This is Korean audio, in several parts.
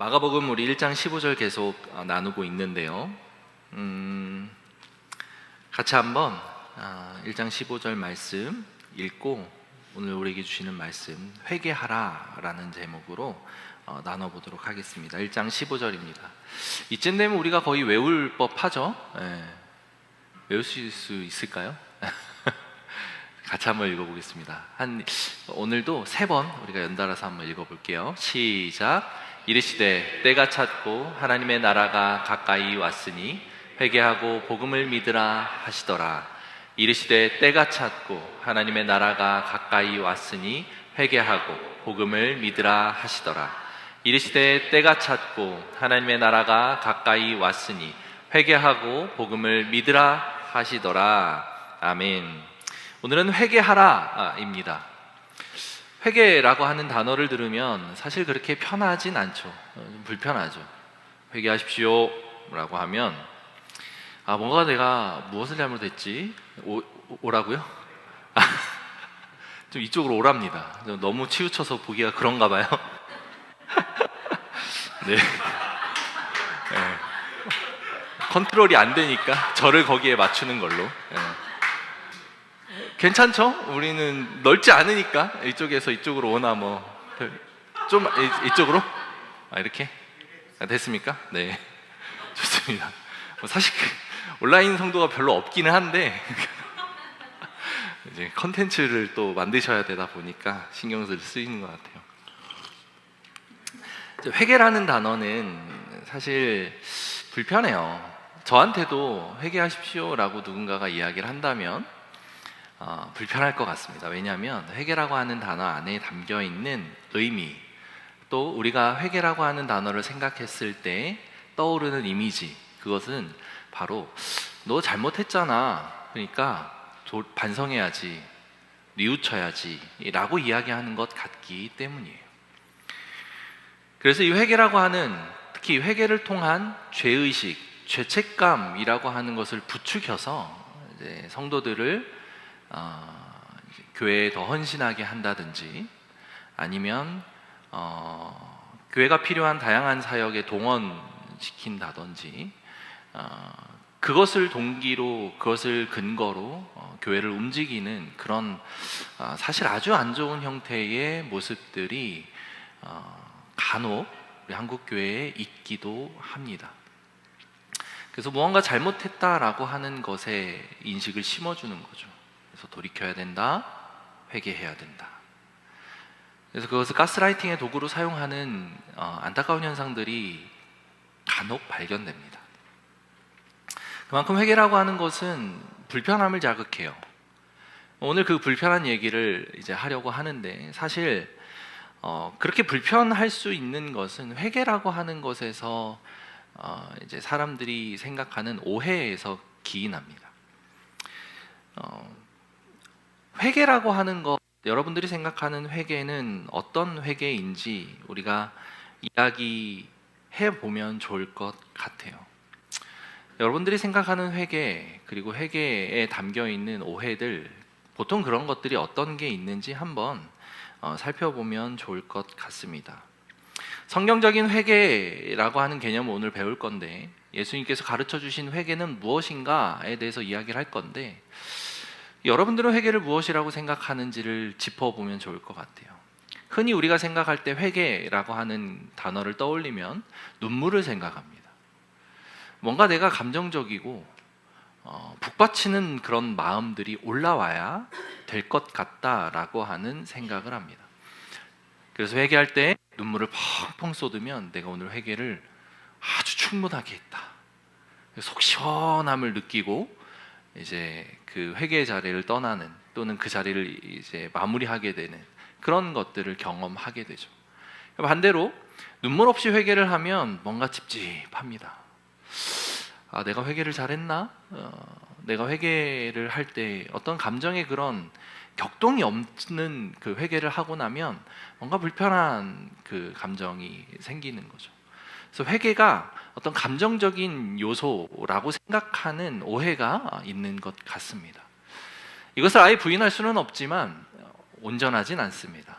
마가복음 우리 1장 15절 계속 나누고 있는데요. 같이 한번 1장 15절 말씀 읽고 오늘 우리에게 주시는 말씀 회개하라 라는 제목으로 나눠보도록 하겠습니다. 1장 15절입니다. 이쯤 되면 우리가 거의 외울 법하죠. 외우실 수 있을까요? 같이 한번 읽어보겠습니다. 오늘도 3번 우리가 연달아서 한번 읽어볼게요. 시작. 이르시되 때가 찼고 하나님의 나라가 가까이 왔으니 회개하고 복음을 믿으라 하시더라. 이르시되 때가 찼고 하나님의 나라가 가까이 왔으니 회개하고 복음을 믿으라 하시더라. 이르시되 때가 찼고 하나님의 나라가 가까이 왔으니 회개하고 복음을 믿으라 하시더라. 아멘. 오늘은 회개하라입니다. 회개라고 하는 단어를 들으면 사실 그렇게 편하진 않죠. 불편하죠. 회개하십시오 라고 하면 뭔가 내가 무엇을 잘못했지? 오라고요? 좀 이쪽으로 오랍니다. 너무 치우쳐서 보기가 그런가 봐요. 네. 컨트롤이 안 되니까 저를 거기에 맞추는 걸로. 괜찮죠? 우리는 넓지 않으니까 이쪽에서 이쪽으로 오나 좀 이쪽으로? 이렇게? 됐습니까? 네, 좋습니다. 사실 온라인 성도가 별로 없기는 한데 이제 컨텐츠를 또 만드셔야 되다 보니까 신경을 쓰이는 것 같아요. 회개라는 단어는 사실 불편해요. 저한테도 회개하십시오라고 누군가가 이야기를 한다면 불편할 것 같습니다. 왜냐하면 회개라고 하는 단어 안에 담겨있는 의미, 또 우리가 회개라고 하는 단어를 생각했을 때 떠오르는 이미지, 그것은 바로 너 잘못했잖아, 그러니까 반성해야지, 뉘우쳐야지 라고 이야기하는 것 같기 때문이에요. 그래서 이 회개라고 하는, 특히 회개를 통한 죄의식, 죄책감이라고 하는 것을 부추겨서 이제 성도들을 교회에 더 헌신하게 한다든지, 아니면 교회가 필요한 다양한 사역에 동원시킨다든지, 그것을 동기로, 그것을 근거로 교회를 움직이는 그런 사실 아주 안 좋은 형태의 모습들이 간혹 우리 한국 교회에 있기도 합니다. 그래서 무언가 잘못했다라고 하는 것에 인식을 심어주는 거죠. 그래서 돌이켜야 된다, 회개해야 된다. 그래서 그것을 가스라이팅의 도구로 사용하는 안타까운 현상들이 간혹 발견됩니다. 그만큼 회개라고 하는 것은 불편함을 자극해요. 오늘 그 불편한 얘기를 이제 하려고 하는데, 사실 그렇게 불편할 수 있는 것은 회개라고 하는 것에서 이제 사람들이 생각하는 오해에서 기인합니다. 회개라고 하는 것, 여러분들이 생각하는 회개는 어떤 회개인지 우리가 이야기해 보면 좋을 것 같아요. 여러분들이 생각하는 회개, 그리고 회개에 담겨 있는 오해들, 보통 그런 것들이 어떤 게 있는지 한번 살펴보면 좋을 것 같습니다. 성경적인 회개라고 하는 개념을 오늘 배울 건데, 예수님께서 가르쳐 주신 회개는 무엇인가에 대해서 이야기를 할 건데, 여러분들은 회개를 무엇이라고 생각하는지를 짚어보면 좋을 것 같아요. 흔히 우리가 생각할 때 회개라고 하는 단어를 떠올리면 눈물을 생각합니다. 뭔가 내가 감정적이고 북받치는 그런 마음들이 올라와야 될 것 같다라고 하는 생각을 합니다. 그래서 회개할 때 눈물을 펑펑 쏟으면 내가 오늘 회개를 아주 충분하게 했다, 속 시원함을 느끼고 이제 그 회개의 자리를 떠나는, 또는 그 자리를 이제 마무리하게 되는 그런 것들을 경험하게 되죠. 반대로 눈물 없이 회개를 하면 뭔가 찝찝합니다. 내가 회개를 잘했나? 내가 회개를 할 때 어떤 감정의 그런 격동이 없는 그 회개를 하고 나면 뭔가 불편한 그 감정이 생기는 거죠. 그래서 회개가 어떤 감정적인 요소라고 생각하는 오해가 있는 것 같습니다. 이것을 아예 부인할 수는 없지만 온전하진 않습니다.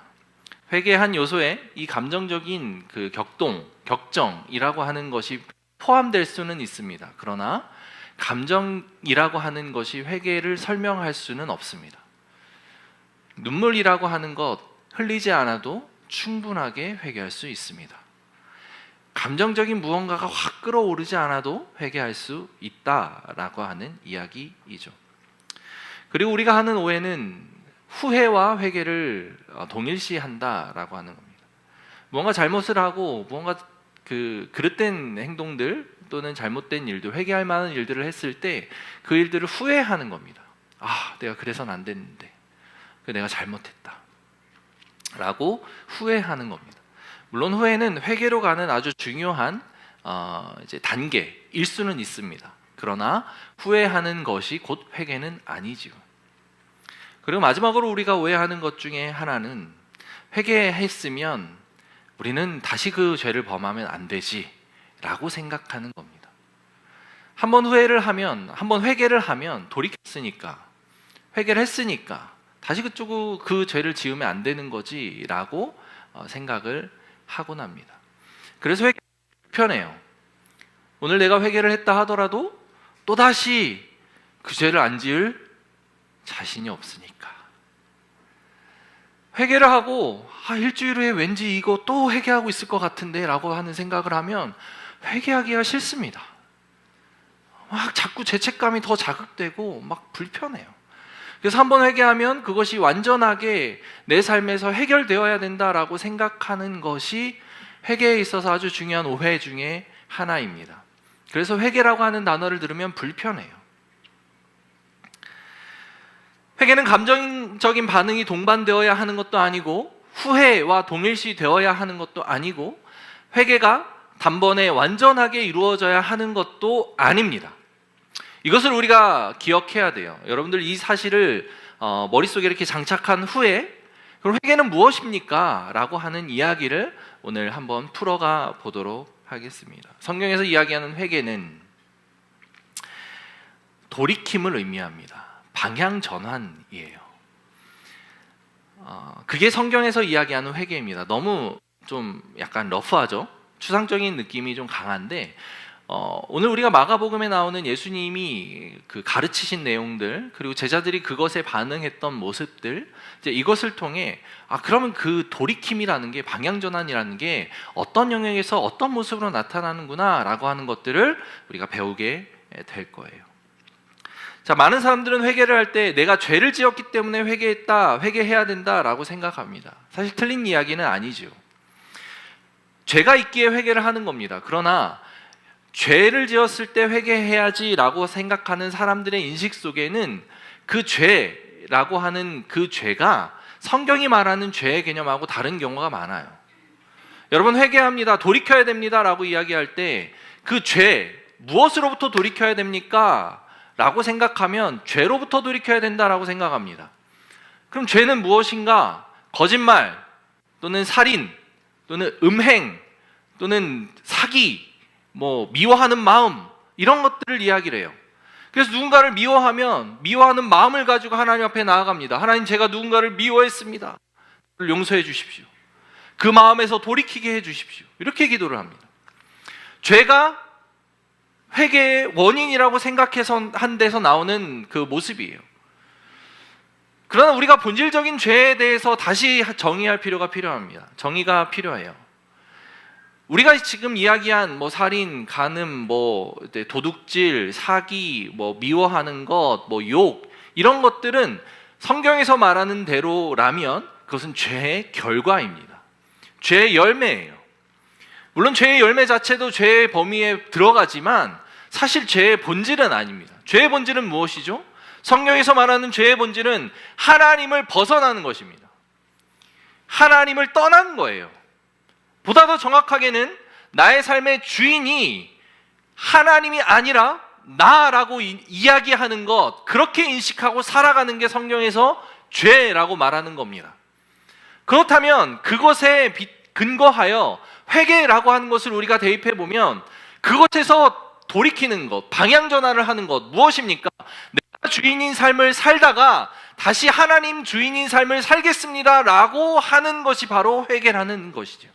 회개의 한 요소에 이 감정적인 그 격동, 격정이라고 하는 것이 포함될 수는 있습니다. 그러나 감정이라고 하는 것이 회개를 설명할 수는 없습니다. 눈물이라고 하는 것 흘리지 않아도 충분하게 회개할 수 있습니다. 감정적인 무언가가 확 끌어오르지 않아도 회개할 수 있다라고 하는 이야기이죠. 그리고 우리가 하는 오해는 후회와 회개를 동일시한다라고 하는 겁니다. 무언가 잘못을 하고 무언가 그릇된 행동들 또는 잘못된 일들, 회개할 만한 일들을 했을 때 그 일들을 후회하는 겁니다. 아, 내가 그래서는 안 됐는데, 내가 잘못했다 라고 후회하는 겁니다. 물론 후회는 회개로 가는 아주 중요한 이제 단계일 수는 있습니다. 그러나 후회하는 것이 곧 회개는 아니지요. 그리고 마지막으로 우리가 오해하는 것 중에 하나는 회개했으면 우리는 다시 그 죄를 범하면 안 되지 라고 생각하는 겁니다. 한번 회개를 하면 돌이켰으니까, 회개를 했으니까 다시 그 죄를 지으면 안 되는 거지 라고 생각을 하곤 합니다. 그래서 회개가 불편해요. 오늘 내가 회개를 했다 하더라도 또다시 그 죄를 안 지을 자신이 없으니까. 회개를 하고 일주일 후에 왠지 이거 또 회개하고 있을 것 같은데 라고 하는 생각을 하면 회개하기가 싫습니다. 막 자꾸 죄책감이 더 자극되고 막 불편해요. 그래서 한번 회개하면 그것이 완전하게 내 삶에서 해결되어야 된다라고 생각하는 것이 회개에 있어서 아주 중요한 오해 중에 하나입니다. 그래서 회개라고 하는 단어를 들으면 불편해요. 회개는 감정적인 반응이 동반되어야 하는 것도 아니고 후회와 동일시 되어야 하는 것도 아니고 회개가 단번에 완전하게 이루어져야 하는 것도 아닙니다. 이것을 우리가 기억해야 돼요. 여러분들 이 사실을 머릿속에 이렇게 장착한 후에 그럼 회개는 무엇입니까? 라고 하는 이야기를 오늘 한번 풀어가 보도록 하겠습니다. 성경에서 이야기하는 회개는 돌이킴을 의미합니다. 방향 전환이에요. 그게 성경에서 이야기하는 회개입니다. 너무 좀 약간 러프하죠? 추상적인 느낌이 좀 강한데 오늘 우리가 마가복음에 나오는 예수님이 그 가르치신 내용들 그리고 제자들이 그것에 반응했던 모습들 이제 이것을 통해 그러면 그 돌이킴이라는 게 방향 전환이라는 게 어떤 영역에서 어떤 모습으로 나타나는구나 라고 하는 것들을 우리가 배우게 될 거예요. 자, 많은 사람들은 회개를 할 때 내가 죄를 지었기 때문에 회개해야 된다라고 생각합니다. 사실 틀린 이야기는 아니죠. 죄가 있기에 회개를 하는 겁니다. 그러나 죄를 지었을 때 회개해야지라고 생각하는 사람들의 인식 속에는 그 죄라고 하는 그 죄가 성경이 말하는 죄의 개념하고 다른 경우가 많아요. 여러분 회개합니다, 돌이켜야 됩니다라고 이야기할 때 그 죄, 무엇으로부터 돌이켜야 됩니까? 라고 생각하면 죄로부터 돌이켜야 된다라고 생각합니다. 그럼 죄는 무엇인가? 거짓말 또는 살인 또는 음행 또는 사기 미워하는 마음 이런 것들을 이야기를 해요. 그래서 누군가를 미워하면 미워하는 마음을 가지고 하나님 앞에 나아갑니다. 하나님, 제가 누군가를 미워했습니다. 용서해 주십시오. 그 마음에서 돌이키게 해 주십시오. 이렇게 기도를 합니다. 죄가 회개의 원인이라고 생각해서 한 데서 나오는 그 모습이에요. 그러나 우리가 본질적인 죄에 대해서 다시 정의할 필요가 필요합니다. 정의가 필요해요. 우리가 지금 이야기한 살인, 간음, 도둑질, 사기, 미워하는 것, 욕 이런 것들은 성경에서 말하는 대로라면 그것은 죄의 결과입니다. 죄의 열매예요. 물론 죄의 열매 자체도 죄의 범위에 들어가지만 사실 죄의 본질은 아닙니다. 죄의 본질은 무엇이죠? 성경에서 말하는 죄의 본질은 하나님을 벗어나는 것입니다. 하나님을 떠난 거예요. 보다 더 정확하게는 나의 삶의 주인이 하나님이 아니라 나라고 이야기하는 것, 그렇게 인식하고 살아가는 게 성경에서 죄라고 말하는 겁니다. 그렇다면 그것에 근거하여 회개라고 하는 것을 우리가 대입해 보면 그것에서 돌이키는 것, 방향 전환을 하는 것 무엇입니까? 내가 주인인 삶을 살다가 다시 하나님 주인인 삶을 살겠습니다 라고 하는 것이 바로 회개라는 것이죠.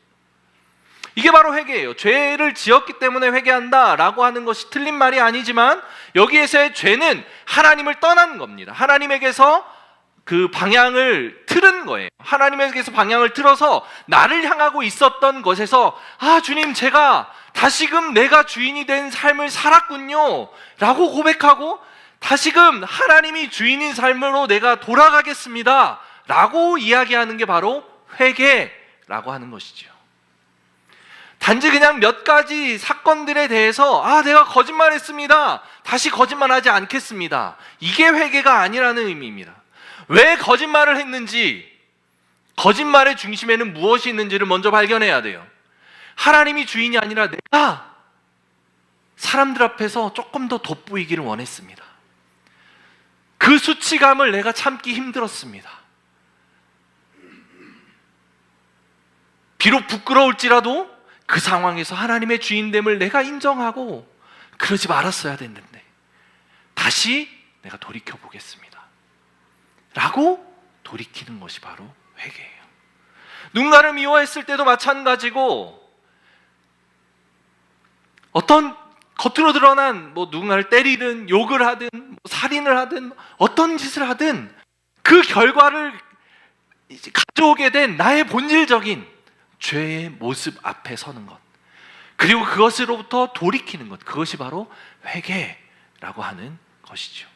이게 바로 회개예요. 죄를 지었기 때문에 회개한다 라고 하는 것이 틀린 말이 아니지만, 여기에서의 죄는 하나님을 떠난 겁니다. 하나님에게서 그 방향을 틀은 거예요. 하나님에게서 방향을 틀어서 나를 향하고 있었던 것에서, 아, 주님, 제가 다시금 내가 주인이 된 삶을 살았군요 라고 고백하고, 다시금 하나님이 주인인 삶으로 내가 돌아가겠습니다 라고 이야기하는 게 바로 회개라고 하는 것이죠. 단지 그냥 몇 가지 사건들에 대해서, 아, 내가 거짓말했습니다, 다시 거짓말하지 않겠습니다, 이게 회개가 아니라는 의미입니다. 왜 거짓말을 했는지, 거짓말의 중심에는 무엇이 있는지를 먼저 발견해야 돼요. 하나님이 주인이 아니라 내가 사람들 앞에서 조금 더 돋보이기를 원했습니다. 그 수치감을 내가 참기 힘들었습니다. 비록 부끄러울지라도 그 상황에서 하나님의 주인됨을 내가 인정하고 그러지 말았어야 됐는데 다시 내가 돌이켜 보겠습니다 라고 돌이키는 것이 바로 회개예요. 누군가를 미워했을 때도 마찬가지고, 어떤 겉으로 드러난 누군가를 때리든 욕을 하든 살인을 하든 어떤 짓을 하든 그 결과를 가져오게 된 나의 본질적인 죄의 모습 앞에 서는 것, 그리고 그것으로부터 돌이키는 것, 그것이 바로 회개라고 하는 것이죠.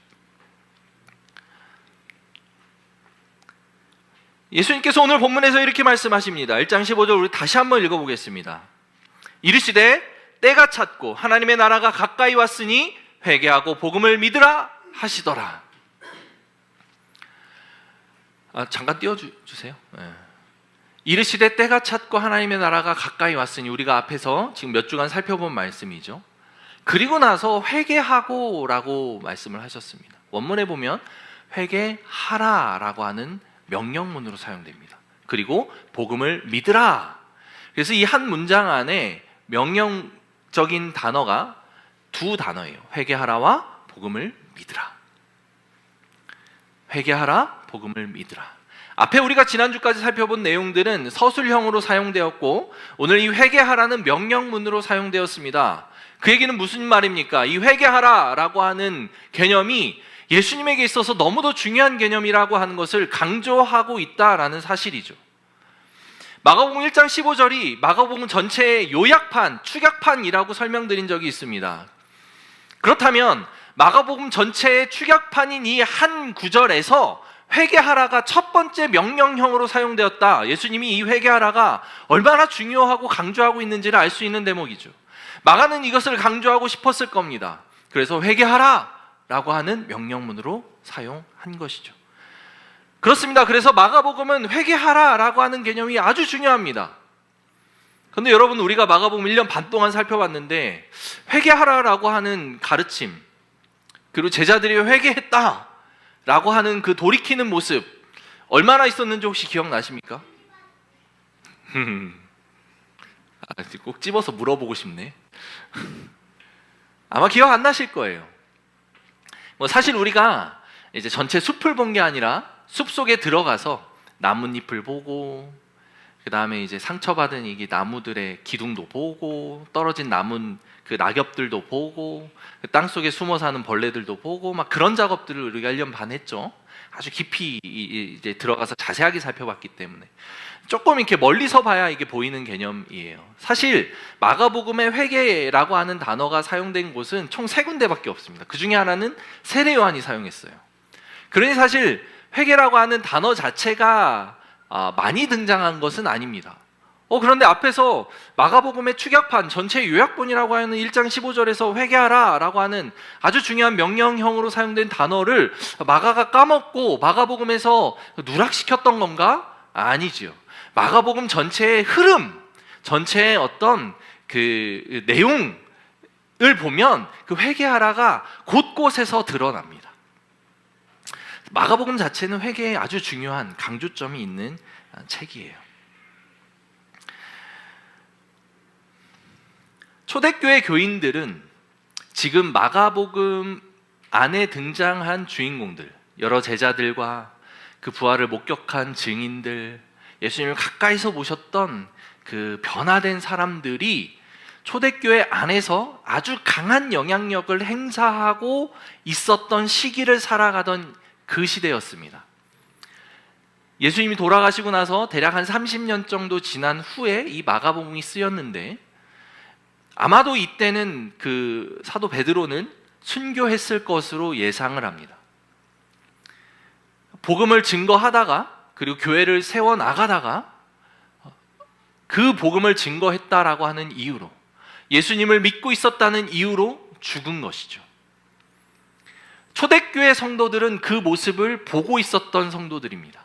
예수님께서 오늘 본문에서 이렇게 말씀하십니다. 1장 15절 우리 다시 한번 읽어보겠습니다. 이르시되 때가 찼고 하나님의 나라가 가까이 왔으니 회개하고 복음을 믿으라 하시더라. 잠깐 띄워주세요. 네. 이르시되 때가 찼고 하나님의 나라가 가까이 왔으니, 우리가 앞에서 지금 몇 주간 살펴본 말씀이죠. 그리고 나서 회개하고 라고 말씀을 하셨습니다. 원문에 보면 회개하라 라고 하는 명령문으로 사용됩니다. 그리고 복음을 믿으라. 그래서 이 한 문장 안에 명령적인 단어가 두 단어예요. 회개하라와 복음을 믿으라. 회개하라, 복음을 믿으라. 앞에 우리가 지난주까지 살펴본 내용들은 서술형으로 사용되었고, 오늘 이 회개하라는 명령문으로 사용되었습니다. 그 얘기는 무슨 말입니까? 이 회개하라라고 하는 개념이 예수님에게 있어서 너무도 중요한 개념이라고 하는 것을 강조하고 있다라는 사실이죠. 마가복음 1장 15절이 마가복음 전체의 요약판, 축약판이라고 설명드린 적이 있습니다. 그렇다면 마가복음 전체의 축약판인 이 한 구절에서 회개하라가 첫 번째 명령형으로 사용되었다, 예수님이 이 회개하라가 얼마나 중요하고 강조하고 있는지를 알 수 있는 대목이죠. 마가는 이것을 강조하고 싶었을 겁니다. 그래서 회개하라 라고 하는 명령문으로 사용한 것이죠. 그렇습니다. 그래서 마가복음은 회개하라 라고 하는 개념이 아주 중요합니다. 그런데 여러분, 우리가 마가복음 1년 반 동안 살펴봤는데 회개하라 라고 하는 가르침, 그리고 제자들이 회개했다 라고 하는 그 돌이키는 모습 얼마나 있었는지 혹시 기억나십니까? 꼭 집어서 물어보고 싶네. 아마 기억 안 나실 거예요. 사실 우리가 이제 전체 숲을 본 게 아니라 숲 속에 들어가서 나뭇잎을 보고, 그 다음에 이제 상처받은 이 나무들의 기둥도 보고, 떨어진 나무 그 낙엽들도 보고, 그 땅 속에 숨어 사는 벌레들도 보고, 막 그런 작업들을 우리가 1년 반 했죠. 아주 깊이 이제 들어가서 자세하게 살펴봤기 때문에 조금 이렇게 멀리서 봐야 이게 보이는 개념이에요. 사실 마가복음의 회개라고 하는 단어가 사용된 곳은 총 3군데밖에 없습니다. 그 중에 하나는 세례 요한이 사용했어요. 그러니 사실 회개라고 하는 단어 자체가 많이 등장한 것은 아닙니다. 그런데 앞에서 마가복음의 축약판, 전체 요약본이라고 하는 1장 15절에서 회개하라 라고 하는 아주 중요한 명령형으로 사용된 단어를 마가가 까먹고 마가복음에서 누락시켰던 건가? 아니지요. 마가복음 전체의 흐름, 전체의 어떤 그 내용을 보면 그 회개하라가 곳곳에서 드러납니다. 마가복음 자체는 회개에 아주 중요한 강조점이 있는 책이에요. 초대교회 교인들은 지금 마가복음 안에 등장한 주인공들, 여러 제자들과 그 부활을 목격한 증인들, 예수님을 가까이서 보셨던 그 변화된 사람들이 초대교회 안에서 아주 강한 영향력을 행사하고 있었던 시기를 살아가던 그 시대였습니다. 예수님이 돌아가시고 나서 대략 한 30년 정도 지난 후에 이 마가복음이 쓰였는데, 아마도 이때는 그 사도 베드로는 순교했을 것으로 예상을 합니다. 복음을 증거하다가, 그리고 교회를 세워 나가다가 그 복음을 증거했다라고 하는 이유로, 예수님을 믿고 있었다는 이유로 죽은 것이죠. 초대교회 성도들은 그 모습을 보고 있었던 성도들입니다.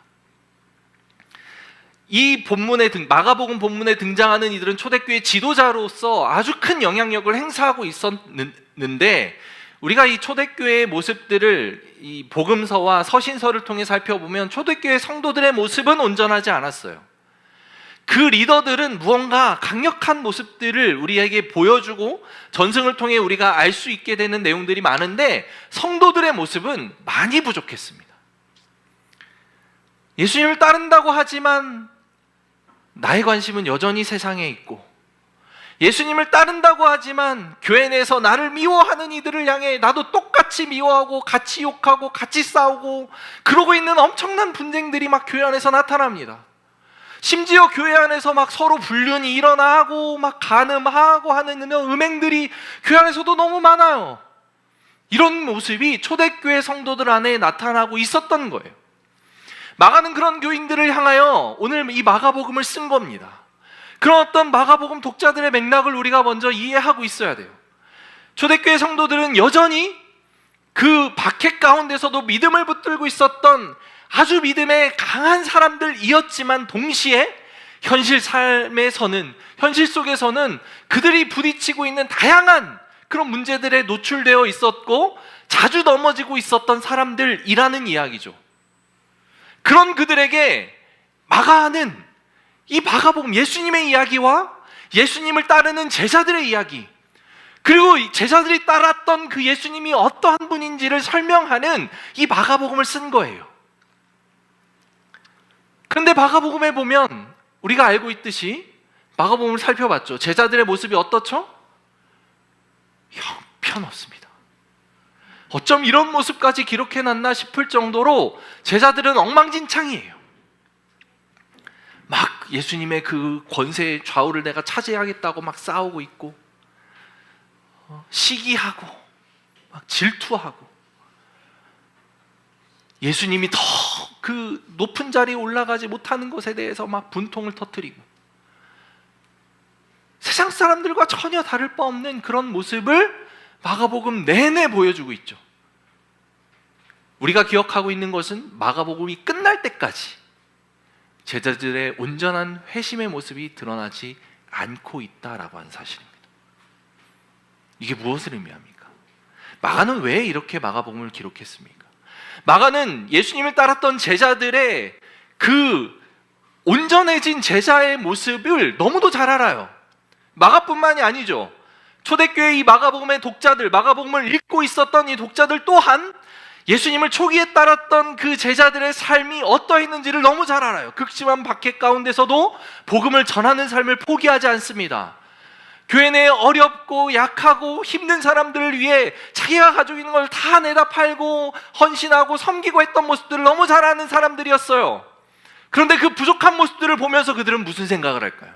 이 본문에 마가복음 본문에 등장하는 이들은 초대교회 지도자로서 아주 큰 영향력을 행사하고 있었는데, 우리가 이 초대교회의 모습들을 이 복음서와 서신서를 통해 살펴보면 초대교회 성도들의 모습은 온전하지 않았어요. 그 리더들은 무언가 강력한 모습들을 우리에게 보여주고 전승을 통해 우리가 알 수 있게 되는 내용들이 많은데, 성도들의 모습은 많이 부족했습니다. 예수님을 따른다고 하지만 나의 관심은 여전히 세상에 있고, 예수님을 따른다고 하지만 교회 내에서 나를 미워하는 이들을 향해 나도 똑같이 미워하고 같이 욕하고 같이 싸우고 그러고 있는 엄청난 분쟁들이 막 교회 안에서 나타납니다. 심지어 교회 안에서 막 서로 불륜이 일어나고 막 간음하고 하는 이런 음행들이 교회 안에서도 너무 많아요. 이런 모습이 초대교회 성도들 안에 나타나고 있었던 거예요. 마가는 그런 교인들을 향하여 오늘 이 마가복음을 쓴 겁니다. 그런 어떤 마가복음 독자들의 맥락을 우리가 먼저 이해하고 있어야 돼요. 초대교회 성도들은 여전히 그 박해 가운데서도 믿음을 붙들고 있었던 아주 믿음에 강한 사람들이었지만, 동시에 현실 삶에서는, 현실 속에서는 그들이 부딪히고 있는 다양한 그런 문제들에 노출되어 있었고 자주 넘어지고 있었던 사람들이라는 이야기죠. 그런 그들에게 마가는 이 마가복음, 예수님의 이야기와 예수님을 따르는 제자들의 이야기, 그리고 제자들이 따랐던 그 예수님이 어떠한 분인지를 설명하는 이 마가복음을 쓴 거예요. 그런데 마가복음에 보면 우리가 알고 있듯이 마가복음을 살펴봤죠. 제자들의 모습이 어떻죠? 형편없습니다. 어쩜 이런 모습까지 기록해놨나 싶을 정도로 제자들은 엉망진창이에요. 막 예수님의 그 권세의 좌우를 내가 차지하겠다고 막 싸우고 있고, 시기하고 막 질투하고, 예수님이 더 그 높은 자리에 올라가지 못하는 것에 대해서 막 분통을 터뜨리고, 세상 사람들과 전혀 다를 바 없는 그런 모습을 마가복음 내내 보여주고 있죠. 우리가 기억하고 있는 것은 마가복음이 끝날 때까지 제자들의 온전한 회심의 모습이 드러나지 않고 있다라고 하는 사실입니다. 이게 무엇을 의미합니까? 마가는 왜 이렇게 마가복음을 기록했습니까? 마가는 예수님을 따랐던 제자들의 그 온전해진 제자의 모습을 너무도 잘 알아요. 마가뿐만이 아니죠. 초대교회 이 마가복음의 독자들, 마가복음을 읽고 있었던 이 독자들 또한 예수님을 초기에 따랐던 그 제자들의 삶이 어떠했는지를 너무 잘 알아요. 극심한 박해 가운데서도 복음을 전하는 삶을 포기하지 않습니다. 교회 내에 어렵고 약하고 힘든 사람들을 위해 자기가 가지고 있는 걸 다 내다 팔고 헌신하고 섬기고 했던 모습들을 너무 잘 아는 사람들이었어요. 그런데 그 부족한 모습들을 보면서 그들은 무슨 생각을 할까요?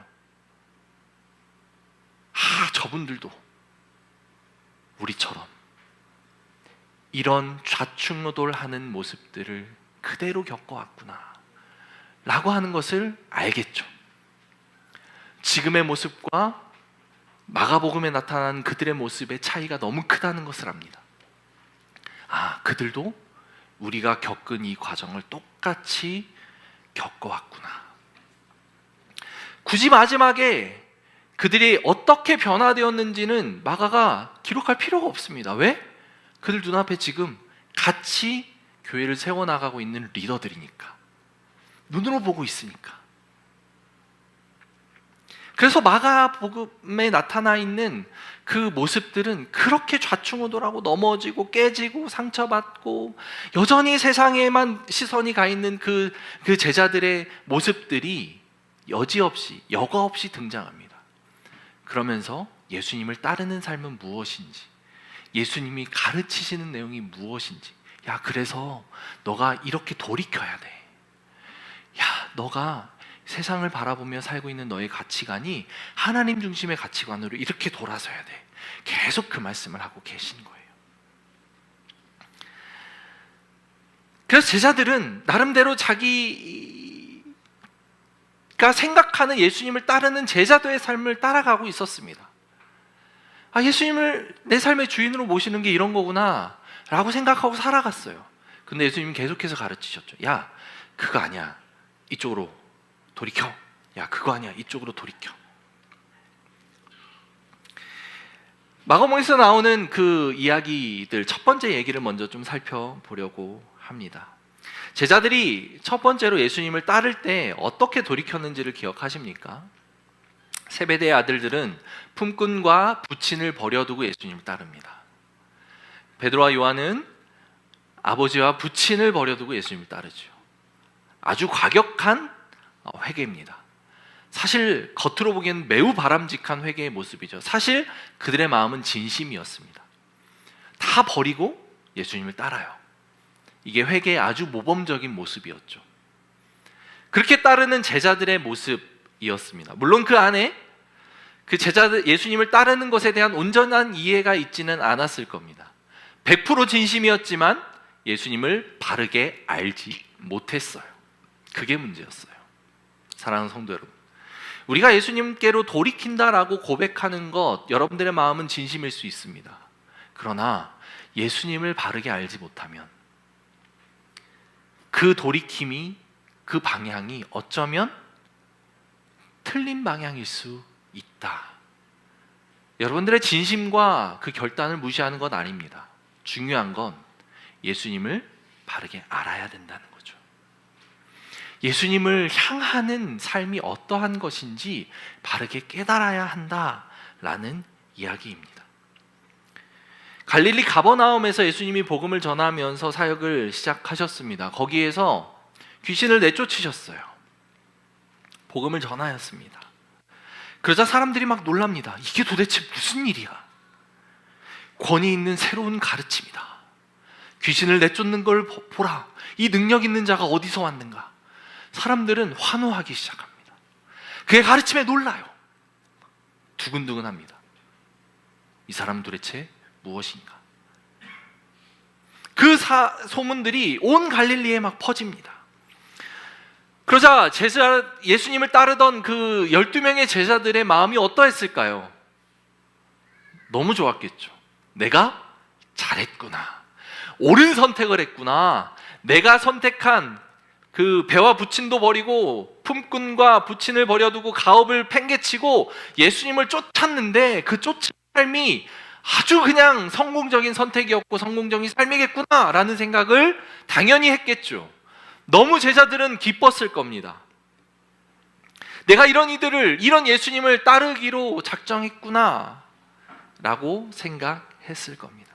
저분들도 우리처럼 이런 좌충우돌하는 모습들을 그대로 겪어왔구나 라고 하는 것을 알겠죠. 지금의 모습과 마가복음에 나타난 그들의 모습의 차이가 너무 크다는 것을 압니다. 그들도 우리가 겪은 이 과정을 똑같이 겪어왔구나. 굳이 마지막에 그들이 어떻게 변화되었는지는 마가가 기록할 필요가 없습니다. 왜? 그들 눈앞에 지금 같이 교회를 세워나가고 있는 리더들이니까, 눈으로 보고 있으니까. 그래서 마가복음에 나타나 있는 그 모습들은 그렇게 좌충우돌하고 넘어지고 깨지고 상처받고 여전히 세상에만 시선이 가 있는 그 제자들의 모습들이 여지없이 여과 없이 등장합니다. 그러면서 예수님을 따르는 삶은 무엇인지, 예수님이 가르치시는 내용이 무엇인지, 야, 그래서 너가 이렇게 돌이켜야 돼. 야, 너가 세상을 바라보며 살고 있는 너의 가치관이 하나님 중심의 가치관으로 이렇게 돌아서야 돼. 계속 그 말씀을 하고 계신 거예요. 그래서 제자들은 나름대로 자기가 생각하는 예수님을 따르는 제자도의 삶을 따라가고 있었습니다. 아, 예수님을 내 삶의 주인으로 모시는 게 이런 거구나 라고 생각하고 살아갔어요. 근데 예수님은 계속해서 가르치셨죠. 야, 그거 아니야. 이쪽으로 돌이켜. 야, 그거 아니야. 이쪽으로 돌이켜. 마가복음에서 나오는 그 이야기들, 첫 번째 얘기를 먼저 좀 살펴보려고 합니다. 제자들이 첫 번째로 예수님을 따를 때 어떻게 돌이켰는지를 기억하십니까? 세베대의 아들들은 품꾼과 부친을 버려두고 예수님을 따릅니다. 베드로와 요한은 아버지와 부친을 버려두고 예수님을 따르죠. 아주 과격한 회개입니다. 사실 겉으로 보기에는 매우 바람직한 회개의 모습이죠. 사실 그들의 마음은 진심이었습니다. 다 버리고 예수님을 따라요. 이게 회개의 아주 모범적인 모습이었죠. 그렇게 따르는 제자들의 모습이었습니다. 물론 그 안에 그 제자들, 예수님을 따르는 것에 대한 온전한 이해가 있지는 않았을 겁니다. 100% 진심이었지만 예수님을 바르게 알지 못했어요. 그게 문제였어요. 사랑하는 성도 여러분, 우리가 예수님께로 돌이킨다라고 고백하는 것, 여러분들의 마음은 진심일 수 있습니다. 그러나 예수님을 바르게 알지 못하면 그 돌이킴이, 그 방향이 어쩌면 틀린 방향일 수 있다. 여러분들의 진심과 그 결단을 무시하는 건 아닙니다. 중요한 건 예수님을 바르게 알아야 된다는 거죠. 예수님을 향하는 삶이 어떠한 것인지 바르게 깨달아야 한다라는 이야기입니다. 갈릴리 가버나움에서 예수님이 복음을 전하면서 사역을 시작하셨습니다. 거기에서 귀신을 내쫓으셨어요. 복음을 전하였습니다. 그러자 사람들이 막 놀랍니다. 이게 도대체 무슨 일이야? 권위 있는 새로운 가르침이다. 귀신을 내쫓는 걸 보라. 이 능력 있는 자가 어디서 왔는가? 사람들은 환호하기 시작합니다. 그의 가르침에 놀라요. 두근두근합니다. 이 사람 도대체 무엇인가? 그 소문들이 온 갈릴리에 막 퍼집니다. 그러자 예수님을 따르던 그 12명의 제자들의 마음이 어떠했을까요? 너무 좋았겠죠. 내가 잘했구나. 옳은 선택을 했구나. 내가 선택한 그 배와 부친도 버리고 품꾼과 부친을 버려두고 가업을 팽개치고 예수님을 쫓았는데 그 쫓은 삶이 아주 그냥 성공적인 선택이었고 성공적인 삶이겠구나 라는 생각을 당연히 했겠죠. 너무 제자들은 기뻤을 겁니다. 내가 이런 예수님을 따르기로 작정했구나 라고 생각했을 겁니다.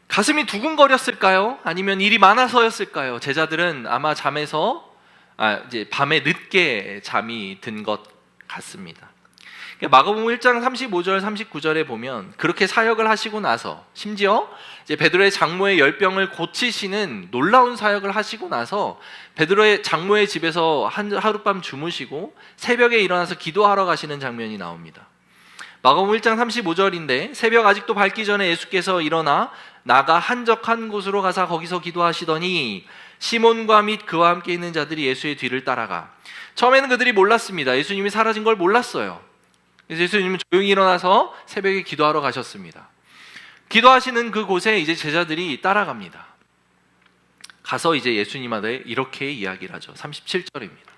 가슴이 두근거렸을까요? 아니면 일이 많아서였을까요? 제자들은 아마 이제 밤에 늦게 잠이 든 것 같습니다. 마가복음 1장 35절 39절에 보면 그렇게 사역을 하시고 나서, 심지어 이제 베드로의 장모의 열병을 고치시는 놀라운 사역을 하시고 나서 베드로의 장모의 집에서 하룻밤 주무시고 새벽에 일어나서 기도하러 가시는 장면이 나옵니다. 마가복음 1장 35절인데 새벽 아직도 밝기 전에 예수께서 일어나 나가 한적한 곳으로 가사 거기서 기도하시더니 시몬과 및 그와 함께 있는 자들이 예수의 뒤를 따라가. 처음에는 그들이 몰랐습니다. 예수님이 사라진 걸 몰랐어요. 그래서 예수님은 조용히 일어나서 새벽에 기도하러 가셨습니다. 기도하시는 그곳에 이제 제자들이 따라갑니다. 가서 이제 예수님한테 이렇게 이야기를 하죠. 37절입니다.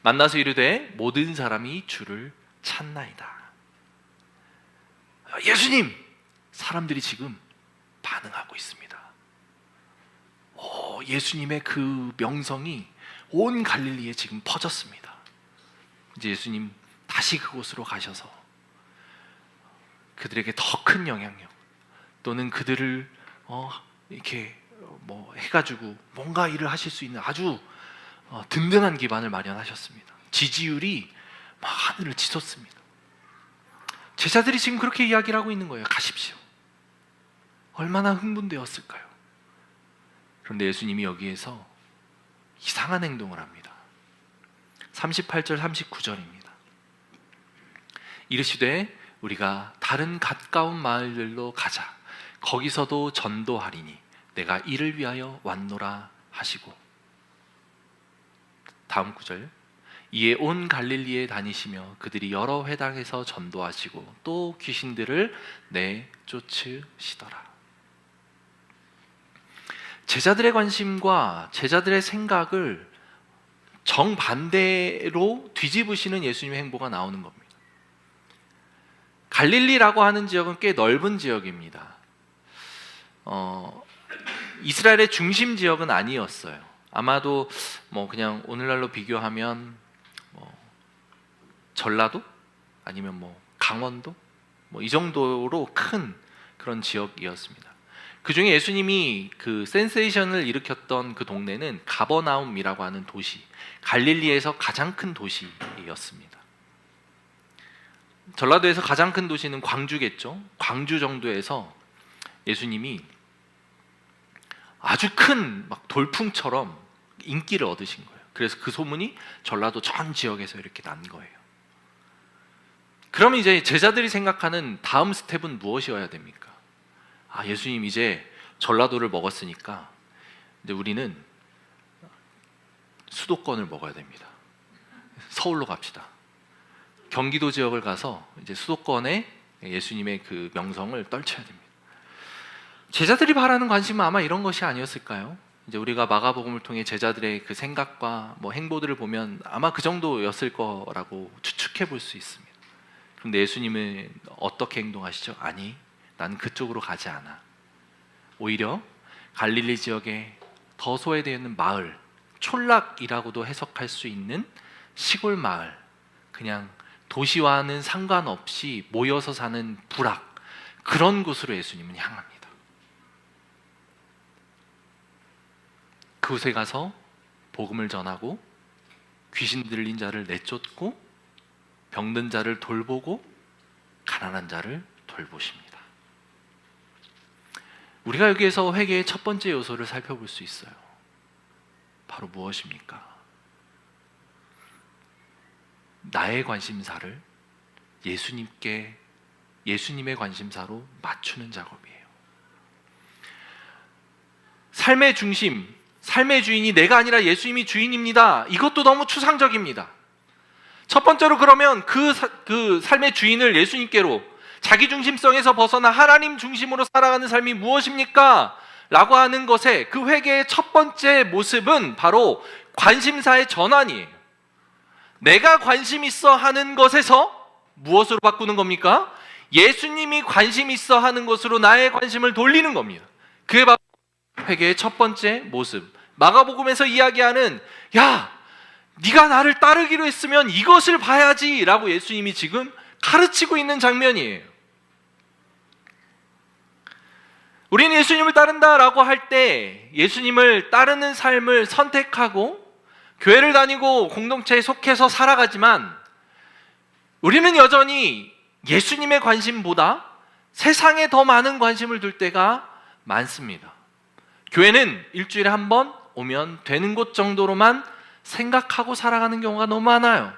만나서 이르되 모든 사람이 주를 찾나이다. 예수님! 사람들이 지금 반응하고 있습니다. 예수님의 그 명성이 온 갈릴리에 지금 퍼졌습니다. 이제 예수님 다시 그곳으로 가셔서 그들에게 더 큰 영향력, 또는 그들을 이렇게 뭐 해가지고 뭔가 일을 하실 수 있는 아주 든든한 기반을 마련하셨습니다. 지지율이 막 하늘을 치솟습니다. 제자들이 지금 그렇게 이야기를 하고 있는 거예요. 가십시오. 얼마나 흥분되었을까요? 그런데 예수님이 여기에서 이상한 행동을 합니다. 38절 39절입니다. 이르시되 우리가 다른 가까운 마을들로 가자. 거기서도 전도하리니 내가 이를 위하여 왔노라 하시고, 다음 구절, 이에 온 갈릴리에 다니시며 그들이 여러 회당에서 전도하시고 또 귀신들을 내쫓으시더라. 제자들의 관심과 제자들의 생각을 정반대로 뒤집으시는 예수님의 행보가 나오는 겁니다. 갈릴리라고 하는 지역은 꽤 넓은 지역입니다. 이스라엘의 중심 지역은 아니었어요. 아마도 뭐 그냥 오늘날로 비교하면 전라도 아니면 뭐 강원도 뭐 이 정도로 큰 그런 지역이었습니다. 그 중에 예수님이 그 센세이션을 일으켰던 그 동네는 가버나움이라고 하는 도시, 갈릴리에서 가장 큰 도시였습니다. 전라도에서 가장 큰 도시는 광주겠죠. 광주 정도에서 예수님이 아주 큰 막 돌풍처럼 인기를 얻으신 거예요. 그래서 그 소문이 전라도 전 지역에서 이렇게 난 거예요. 그러면 이제 제자들이 생각하는 다음 스텝은 무엇이어야 됩니까? 예수님 이제 전라도를 먹었으니까 이제 우리는 수도권을 먹어야 됩니다. 서울로 갑시다. 경기도 지역을 가서 이제 수도권에 예수님의 그 명성을 떨쳐야 됩니다. 제자들이 바라는 관심은 아마 이런 것이 아니었을까요? 이제 우리가 마가복음을 통해 제자들의 그 생각과 뭐 행보들을 보면 아마 그 정도였을 거라고 추측해 볼 수 있습니다. 그런데 예수님은 어떻게 행동하시죠? 아니, 난 그쪽으로 가지 않아. 오히려 갈릴리 지역에 더 소외되어 있는 마을, 촌락이라고도 해석할 수 있는 시골 마을, 그냥 도시와는 상관없이 모여서 사는 부락, 그런 곳으로 예수님은 향합니다. 그곳에 가서 복음을 전하고 귀신 들린 자를 내쫓고 병든 자를 돌보고 가난한 자를 돌보십니다. 우리가 여기에서 회개의 첫 번째 요소를 살펴볼 수 있어요. 바로 무엇입니까? 나의 관심사를 예수님의 관심사로 맞추는 작업이에요. 삶의 중심, 삶의 주인이 내가 아니라 예수님이 주인입니다. 이것도 너무 추상적입니다. 첫 번째로 그러면 그 삶의 주인을 예수님께로, 자기 중심성에서 벗어나 하나님 중심으로 살아가는 삶이 무엇입니까? 라고 하는 것에 그 회개의 첫 번째 모습은 바로 관심사의 전환이에요. 내가 관심 있어 하는 것에서 무엇으로 바꾸는 겁니까? 예수님이 관심 있어 하는 것으로 나의 관심을 돌리는 겁니다. 그게 바로 회개의 첫 번째 모습. 마가복음에서 이야기하는 네가 나를 따르기로 했으면 이것을 봐야지 라고 예수님이 지금 가르치고 있는 장면이에요. 우리는 예수님을 따른다라고 할 때 예수님을 따르는 삶을 선택하고 교회를 다니고 공동체에 속해서 살아가지만, 우리는 여전히 예수님의 관심보다 세상에 더 많은 관심을 둘 때가 많습니다. 교회는 일주일에 한 번 오면 되는 곳 정도로만 생각하고 살아가는 경우가 너무 많아요.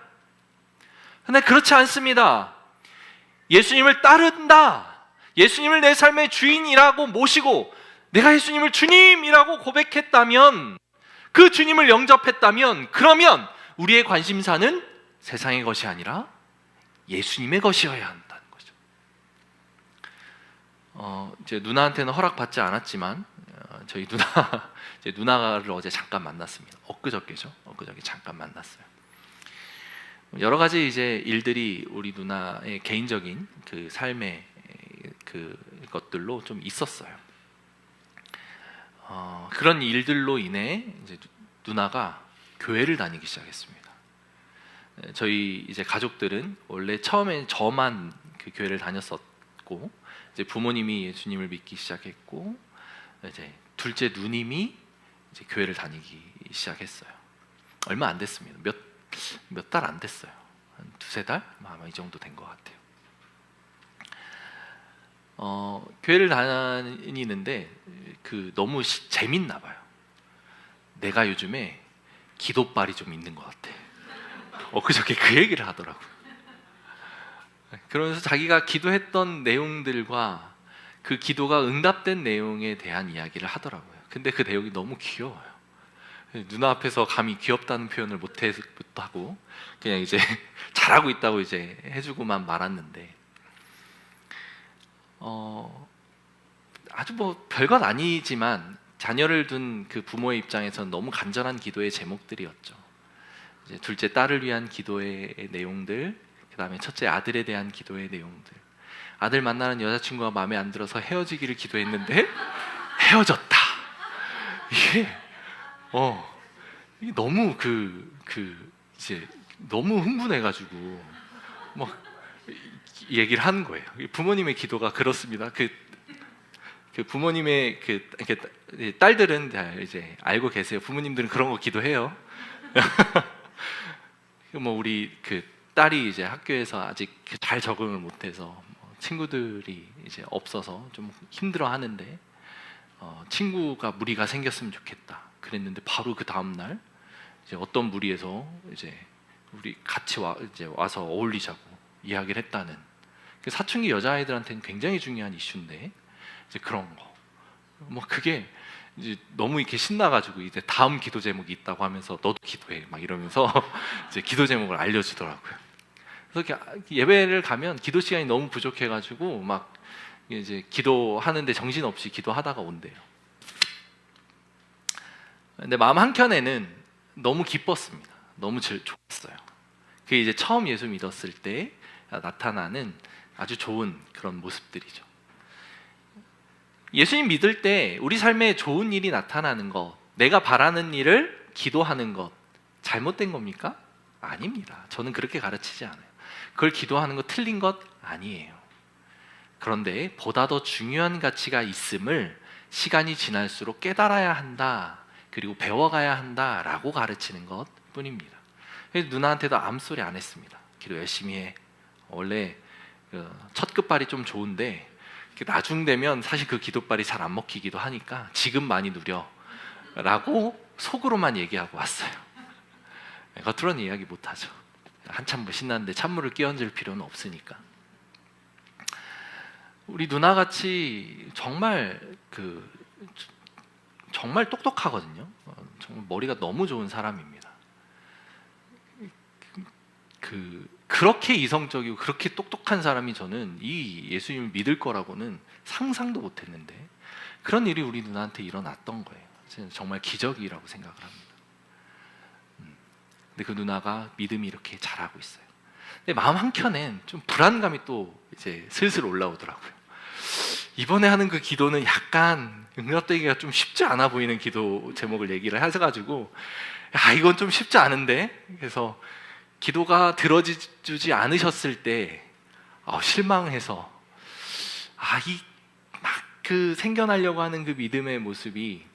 그런데 그렇지 않습니다. 예수님을 따른다, 예수님을 내 삶의 주인이라고 모시고 내가 예수님을 주님이라고 고백했다면, 그 주님을 영접했다면, 그러면 우리의 관심사는 세상의 것이 아니라 예수님의 것이어야 한다는 거죠. 제 누나한테는 허락받지 않았지만 저희 제 누나를 어제 잠깐 만났습니다. 엊그저께 잠깐 만났어요. 여러 가지 이제 일들이 우리 누나의 개인적인 그 삶의 그 것들로 좀 있었어요. 그런 일들로 인해 이제 누나가 교회를 다니기 시작했습니다. 저희 이제 가족들은 원래 처음에 저만 그 교회를 다녔었고, 이제 부모님이 예수님을 믿기 시작했고, 이제 둘째 누님이 이제 교회를 다니기 시작했어요. 얼마 안 됐습니다. 몇 달 안 됐어요. 한 두세 달? 아마 이 정도 된 것 같아요. 교회를 다니는데 너무 재밌나 봐요. 내가 요즘에 기도빨이 좀 있는 것 같아. 그저께 그 얘기를 하더라고요. 그러면서 자기가 기도했던 내용들과 그 기도가 응답된 내용에 대한 이야기를 하더라고요. 근데 그 내용이 너무 귀여워요. 누나 앞에서 감히 귀엽다는 표현을 못하고 그냥 이제 잘하고 있다고 이제 해주고만 말았는데, 아주 뭐 별건 아니지만 자녀를 둔 그 부모의 입장에서는 너무 간절한 기도의 제목들이었죠. 이제 둘째 딸을 위한 기도의 내용들, 그 다음에 첫째 아들에 대한 기도의 내용들. 아들 만나는 여자친구가 마음에 안 들어서 헤어지기를 기도했는데 헤어졌다. 이게 너무 이제 너무 흥분해가지고 막 얘기를 하는 거예요. 부모님의 기도가 그렇습니다. 그 부모님의 이렇게 딸들은 다 이제 알고 계세요. 부모님들은 그런 거 기도해요. 뭐 우리 그 딸이 이제 학교에서 아직 잘 적응을 못해서 친구들이 이제 없어서 좀 힘들어 하는데, 친구가 무리가 생겼으면 좋겠다 그랬는데, 바로 그 다음 날 이제 어떤 무리에서 이제 우리 같이 와서 어울리자고 이야기를 했다는, 그 사춘기 여자아이들한테는 굉장히 중요한 이슈인데, 이제 그런 거, 뭐 그게 이제 너무 이렇게 신나가지고 이제 다음 기도 제목이 있다고 하면서 너도 기도해 막 이러면서 이제 기도 제목을 알려주더라고요. 그래서 예배를 가면 기도 시간이 너무 부족해가지고 막 이제 기도하는데 정신없이 기도하다가 온대요. 근데 마음 한켠에는 너무 기뻤습니다. 너무 좋았어요. 그게 이제 처음 예수 믿었을 때 나타나는 아주 좋은 그런 모습들이죠. 예수님 믿을 때 우리 삶에 좋은 일이 나타나는 것, 내가 바라는 일을 기도하는 것, 잘못된 겁니까? 아닙니다. 저는 그렇게 가르치지 않아요. 그걸 기도하는 거 틀린 것 아니에요. 그런데 보다 더 중요한 가치가 있음을 시간이 지날수록 깨달아야 한다, 그리고 배워가야 한다라고 가르치는 것 뿐입니다. 그래서 누나한테도 암소리 안 했습니다. 기도 열심히 해. 원래 첫 끝발이 좀 좋은데 나중 되면 사실 그 기도발이 잘 안 먹히기도 하니까 지금 많이 누려 라고 속으로만 얘기하고 왔어요. 겉으로는 이야기 못하죠. 한참 뭐 신났는데 찬물을 끼얹을 필요는 없으니까. 우리 누나같이 정말 정말 똑똑하거든요. 정말 머리가 너무 좋은 사람입니다. 그렇게 이성적이고 그렇게 똑똑한 사람이 저는 이 예수님을 믿을 거라고는 상상도 못했는데, 그런 일이 우리 누나한테 일어났던 거예요. 저는 정말 기적이라고 생각을 합니다. 근데 그 누나가 믿음이 이렇게 잘하고 있어요. 근데 마음 한켠엔 좀 불안감이 또 이제 슬슬 올라오더라고요. 이번에 하는 그 기도는 약간 응답되기가 좀 쉽지 않아 보이는 기도 제목을 얘기를 해가지고, 이건 좀 쉽지 않은데, 그래서 기도가 들어주지 않으셨을 때 실망해서 생겨나려고 하는 그 믿음의 모습이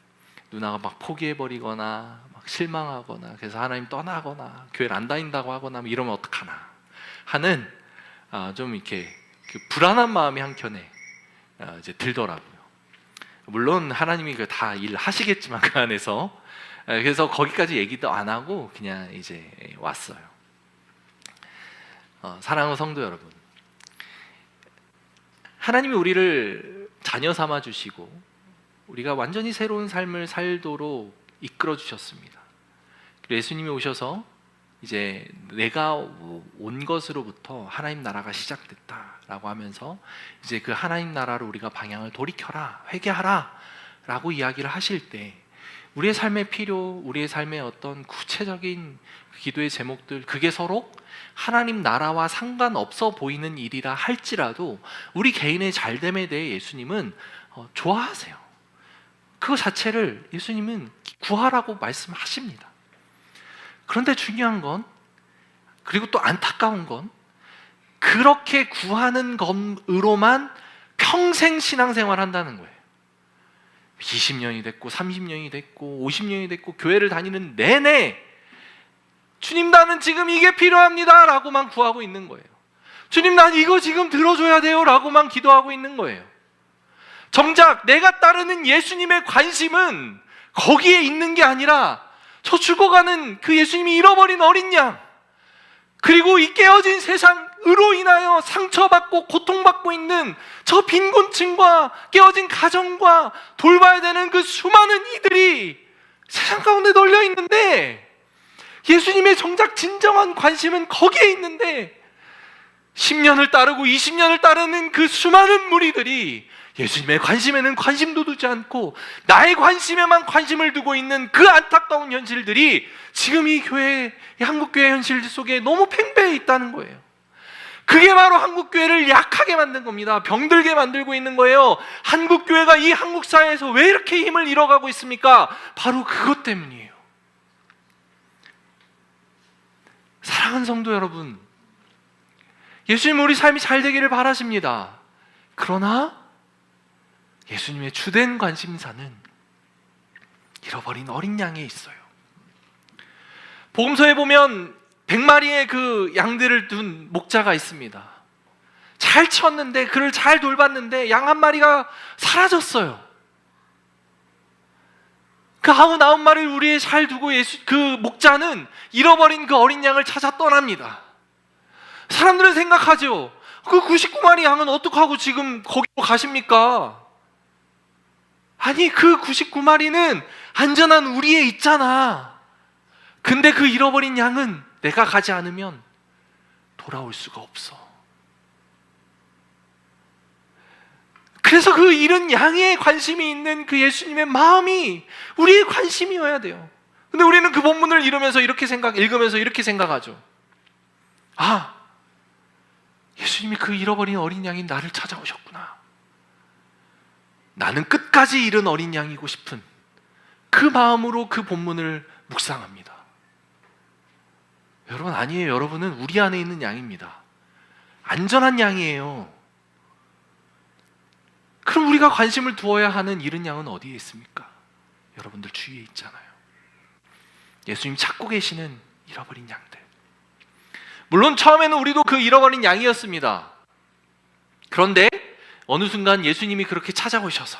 누나가 막 포기해버리거나 막 실망하거나, 그래서 하나님 떠나거나 교회를 안 다닌다고 하거나 이러면 어떡하나 하는 좀 이렇게 불안한 마음이 한켠에 이제 들더라고요. 물론 하나님이 다 일하시겠지만 그 안에서, 그래서 거기까지 얘기도 안 하고 그냥 이제 왔어요. 사랑하는 성도 여러분, 하나님이 우리를 자녀 삼아 주시고 우리가 완전히 새로운 삶을 살도록 이끌어 주셨습니다. 예수님이 오셔서 이제 내가 온 것으로부터 하나님 나라가 시작됐다라고 하면서 이제 그 하나님 나라로 우리가 방향을 돌이켜라, 회개하라 라고 이야기를 하실 때, 우리의 삶의 필요, 우리의 삶의 어떤 구체적인 기도의 제목들, 그게 서로 하나님 나라와 상관없어 보이는 일이라 할지라도 우리 개인의 잘됨에 대해 예수님은 좋아하세요. 그거 자체를 예수님은 구하라고 말씀하십니다. 그런데 중요한 건, 그리고 또 안타까운 건, 그렇게 구하는 것으로만 평생 신앙생활 한다는 거예요. 20년이 됐고 30년이 됐고 50년이 됐고 교회를 다니는 내내 주님, 나는 지금 이게 필요합니다 라고만 구하고 있는 거예요. 주님, 난 이거 지금 들어줘야 돼요 라고만 기도하고 있는 거예요. 정작 내가 따르는 예수님의 관심은 거기에 있는 게 아니라 저 죽어가는 그 예수님이 잃어버린 어린 양, 그리고 이 깨어진 세상으로 인하여 상처받고 고통받고 있는 저 빈곤층과 깨어진 가정과 돌봐야 되는 그 수많은 이들이 세상 가운데 널려 있는데, 예수님의 정작 진정한 관심은 거기에 있는데 10년을 따르고 20년을 따르는 그 수많은 무리들이 예수님의 관심에는 관심도 두지 않고 나의 관심에만 관심을 두고 있는 그 안타까운 현실들이 지금 이 교회, 이 한국교회 현실 속에 너무 팽배해 있다는 거예요. 그게 바로 한국교회를 약하게 만든 겁니다. 병들게 만들고 있는 거예요. 한국교회가 이 한국 사회에서 왜 이렇게 힘을 잃어가고 있습니까? 바로 그것 때문이에요. 사랑하는 성도 여러분, 예수님 우리 삶이 잘 되기를 바라십니다. 그러나 예수님의 주된 관심사는 잃어버린 어린 양에 있어요. 복음서에 보면 100마리의 그 양들을 둔 목자가 있습니다. 잘 쳤는데, 그를 잘 돌봤는데 양 한 마리가 사라졌어요. 그 99마리를 우리에 잘 두고 그 목자는 잃어버린 그 어린 양을 찾아 떠납니다. 사람들은 생각하죠. 그 99마리 양은 어떡하고 지금 거기로 가십니까? 아니, 그 99마리는 안전한 우리에 있잖아. 근데 그 잃어버린 양은 내가 가지 않으면 돌아올 수가 없어. 그래서 그 잃은 양에 관심이 있는 그 예수님의 마음이 우리의 관심이어야 돼요. 근데 우리는 그 본문을 읽으면서 이렇게 생각하죠. 아, 예수님이 그 잃어버린 어린 양인 나를 찾아오셨구나. 나는 끝까지 잃은 어린 양이고 싶은 그 마음으로 그 본문을 묵상합니다. 여러분, 아니에요. 여러분은 우리 안에 있는 양입니다. 안전한 양이에요. 그럼 우리가 관심을 두어야 하는 잃은 양은 어디에 있습니까? 여러분들 주위에 있잖아요. 예수님 찾고 계시는 잃어버린 양들. 물론 처음에는 우리도 그 잃어버린 양이었습니다. 그런데 어느 순간 예수님이 그렇게 찾아오셔서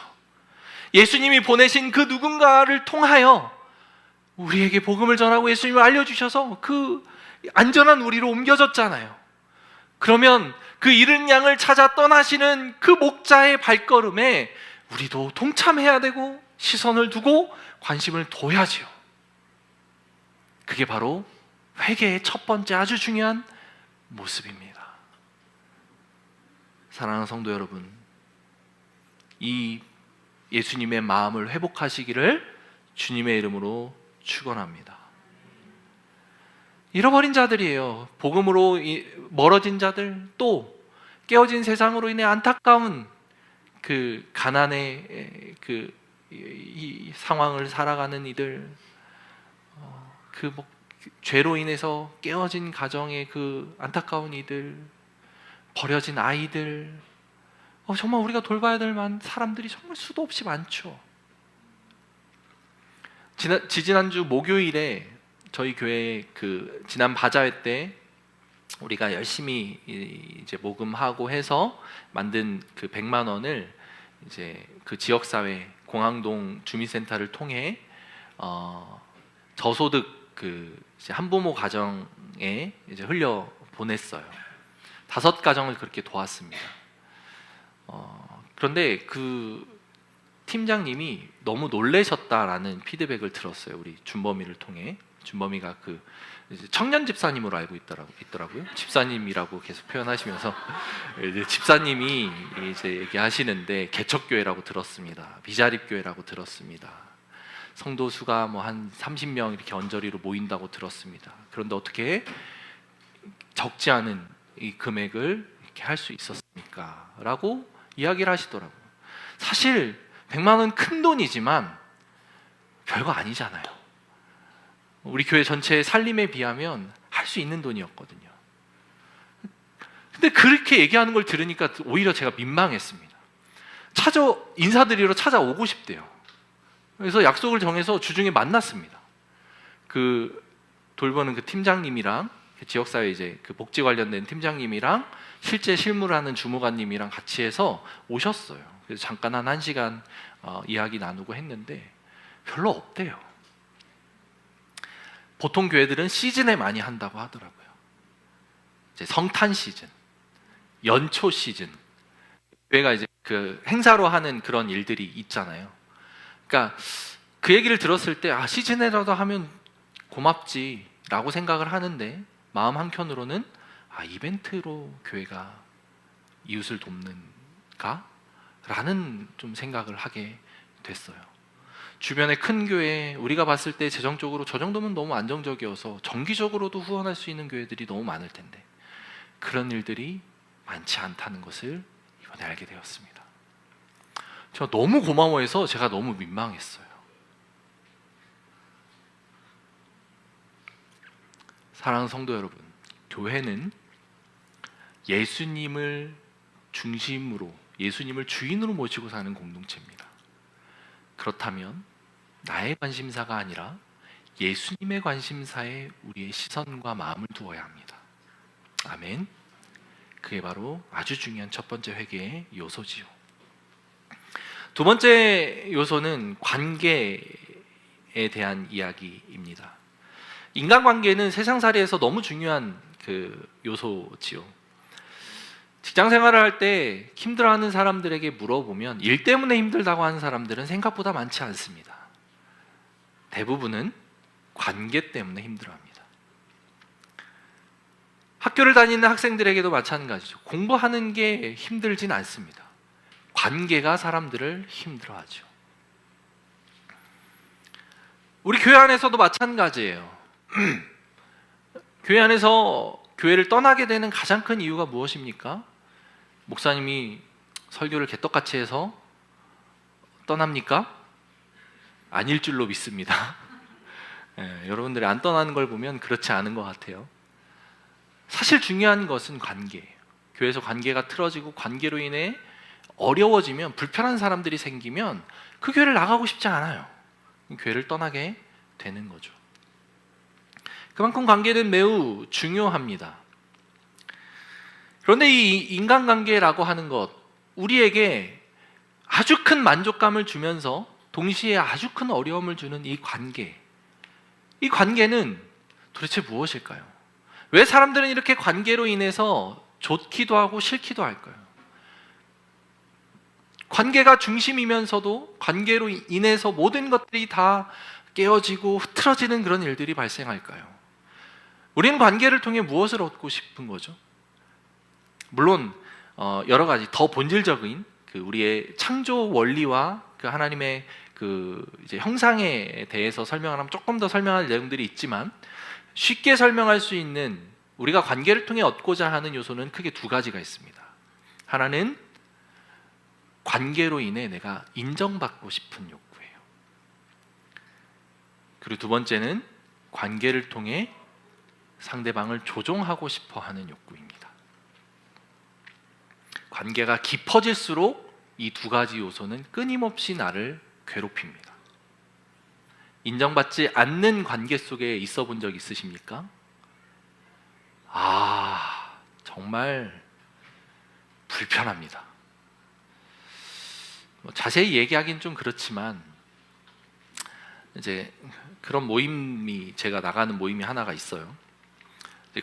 예수님이 보내신 그 누군가를 통하여 우리에게 복음을 전하고 예수님을 알려주셔서 그 안전한 우리로 옮겨졌잖아요. 그러면 그 잃은 양을 찾아 떠나시는 그 목자의 발걸음에 우리도 동참해야 되고 시선을 두고 관심을 둬야지요. 그게 바로 회개의 첫 번째 아주 중요한 모습입니다. 사랑하는 성도 여러분, 이 예수님의 마음을 회복하시기를 주님의 이름으로 축원합니다. 잃어버린 자들이에요. 복음으로 멀어진 자들, 또 깨어진 세상으로 인해 안타까운 그 가난의 이 상황을 살아가는 이들, 죄로 인해서 깨어진 가정의 그 안타까운 이들, 버려진 아이들, 정말 우리가 돌봐야 될 사람들이 정말 수도 없이 많죠. 지난주 목요일에 저희 교회 지난 바자회 때 우리가 열심히 이제 모금하고 해서 만든 그 100만 원을 이제 그 지역사회 공항동 주민센터를 통해 저소득 이제 한부모 가정에 이제 흘려 보냈어요. 5가정을 그렇게 도왔습니다. 그런데 그 팀장님이 너무 놀라셨다라는 피드백을 들었어요. 우리 준범이를 통해. 준범이가 이제 청년 집사님으로 알고 있더라고요. 집사님이라고 계속 표현하시면서 이제 집사님이 이제 얘기하시는데 개척교회라고 들었습니다. 미자립교회라고 들었습니다. 성도 수가 뭐 한 30명 이렇게 언저리로 모인다고 들었습니다. 그런데 어떻게 적지 않은 이 금액을 이렇게 할 수 있었습니까? 라고 이야기를 하시더라고요. 사실 100만 원 큰 돈이지만 별거 아니잖아요. 우리 교회 전체의 살림에 비하면 할 수 있는 돈이었거든요. 근데 그렇게 얘기하는 걸 들으니까 오히려 제가 민망했습니다. 인사드리러 찾아오고 싶대요. 그래서 약속을 정해서 주중에 만났습니다. 그 돌보는 그 팀장님이랑 지역사회 이제 그 복지 관련된 팀장님이랑 실제 실무를 하는 주무관님이랑 같이 해서 오셨어요. 그래서 잠깐 한 1시간 이야기 나누고 했는데 별로 없대요. 보통 교회들은 시즌에 많이 한다고 하더라고요. 이제 성탄 시즌, 연초 시즌, 교회가 이제 그 행사로 하는 그런 일들이 있잖아요. 그러니까 그 얘기를 들었을 때 시즌에라도 하면 고맙지라고 생각을 하는데 마음 한켠으로는 이벤트로 교회가 이웃을 돕는가? 라는 좀 생각을 하게 됐어요. 주변의 큰 교회, 우리가 봤을 때 재정적으로 저 정도면 너무 안정적이어서 정기적으로도 후원할 수 있는 교회들이 너무 많을 텐데 그런 일들이 많지 않다는 것을 이번에 알게 되었습니다. 제가 너무 고마워해서 제가 너무 민망했어요. 사랑하는 성도 여러분, 교회는 예수님을 중심으로, 예수님을 주인으로 모시고 사는 공동체입니다. 그렇다면 나의 관심사가 아니라 예수님의 관심사에 우리의 시선과 마음을 두어야 합니다. 아멘. 그게 바로 아주 중요한 첫 번째 회개의 요소지요. 두 번째 요소는 관계에 대한 이야기입니다. 인간관계는 세상살이에서 너무 중요한 그 요소지요. 직장 생활을 할 때 힘들어하는 사람들에게 물어보면 일 때문에 힘들다고 하는 사람들은 생각보다 많지 않습니다. 대부분은 관계 때문에 힘들어합니다. 학교를 다니는 학생들에게도 마찬가지죠. 공부하는 게 힘들진 않습니다. 관계가 사람들을 힘들어하죠. 우리 교회 안에서도 마찬가지예요. 교회 안에서 교회를 떠나게 되는 가장 큰 이유가 무엇입니까? 목사님이 설교를 개떡같이 해서 떠납니까? 아닐 줄로 믿습니다. 여러분들이 안 떠나는 걸 보면 그렇지 않은 것 같아요. 사실 중요한 것은 관계예요. 교회에서 관계가 틀어지고 관계로 인해 어려워지면, 불편한 사람들이 생기면 그 교회를 나가고 싶지 않아요. 교회를 떠나게 되는 거죠. 그만큼 관계는 매우 중요합니다. 그런데 이 인간관계라고 하는 것, 우리에게 아주 큰 만족감을 주면서 동시에 아주 큰 어려움을 주는 이 관계는 도대체 무엇일까요? 왜 사람들은 이렇게 관계로 인해서 좋기도 하고 싫기도 할까요? 관계가 중심이면서도 관계로 인해서 모든 것들이 다 깨어지고 흐트러지는 그런 일들이 발생할까요? 우리는 관계를 통해 무엇을 얻고 싶은 거죠? 물론 여러 가지 더 본질적인 그 우리의 창조 원리와 그 하나님의 그 이제 형상에 대해서 설명을 하면 조금 더 설명할 내용들이 있지만, 쉽게 설명할 수 있는 우리가 관계를 통해 얻고자 하는 요소는 크게 두 가지가 있습니다. 하나는 관계로 인해 내가 인정받고 싶은 욕구예요. 그리고 두 번째는 관계를 통해 상대방을 조종하고 싶어 하는 욕구입니다. 관계가 깊어질수록 이 두 가지 요소는 끊임없이 나를 괴롭힙니다. 인정받지 않는 관계 속에 있어 본 적 있으십니까? 정말 불편합니다. 자세히 얘기하기는 좀 그렇지만, 이제 그런 모임이, 제가 나가는 모임이 하나가 있어요.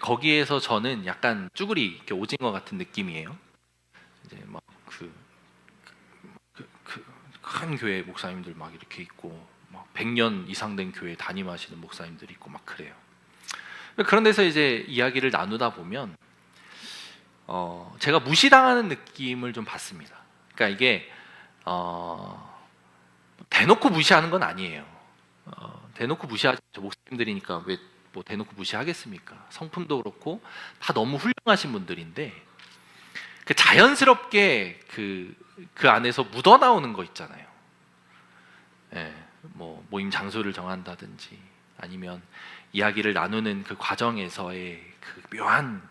거기에서 저는 약간 쭈구리, 이렇게 오징어 같은 느낌이에요. 이제 막 큰 교회 목사님들 막 이렇게 있고, 막 100년 이상 된 교회 담임하시는 목사님들이 있고 막 그래요. 그런 데서 이제 이야기를 나누다 보면 제가 무시당하는 느낌을 좀 받습니다. 그러니까 이게 대놓고 무시하는 건 아니에요. 대놓고 무시하죠. 목사님들이니까 왜 뭐 대놓고 무시하겠습니까? 성품도 그렇고 다 너무 훌륭하신 분들인데, 그 자연스럽게 그 안에서 묻어나오는 거 있잖아요. 뭐 모임 장소를 정한다든지 아니면 이야기를 나누는 그 과정에서의 그 묘한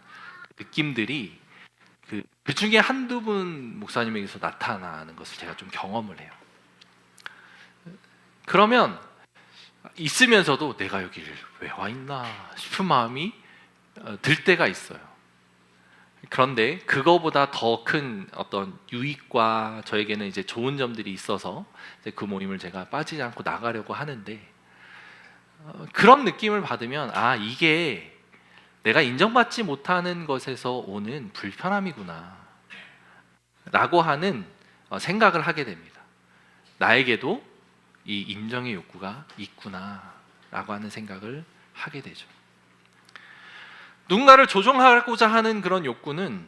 느낌들이 그 중에 한두 분 목사님에게서 나타나는 것을 제가 좀 경험을 해요. 그러면 있으면서도 내가 여기를 왜 와 있나 싶은 마음이 들 때가 있어요. 그런데 그거보다 더 큰 어떤 유익과 저에게는 이제 좋은 점들이 있어서 이제 그 모임을 제가 빠지지 않고 나가려고 하는데, 그런 느낌을 받으면 이게 내가 인정받지 못하는 것에서 오는 불편함이구나 라고 하는 생각을 하게 됩니다. 나에게도 이 인정의 욕구가 있구나 라고 하는 생각을 하게 되죠. 누군가를 조종하고자 하는 그런 욕구는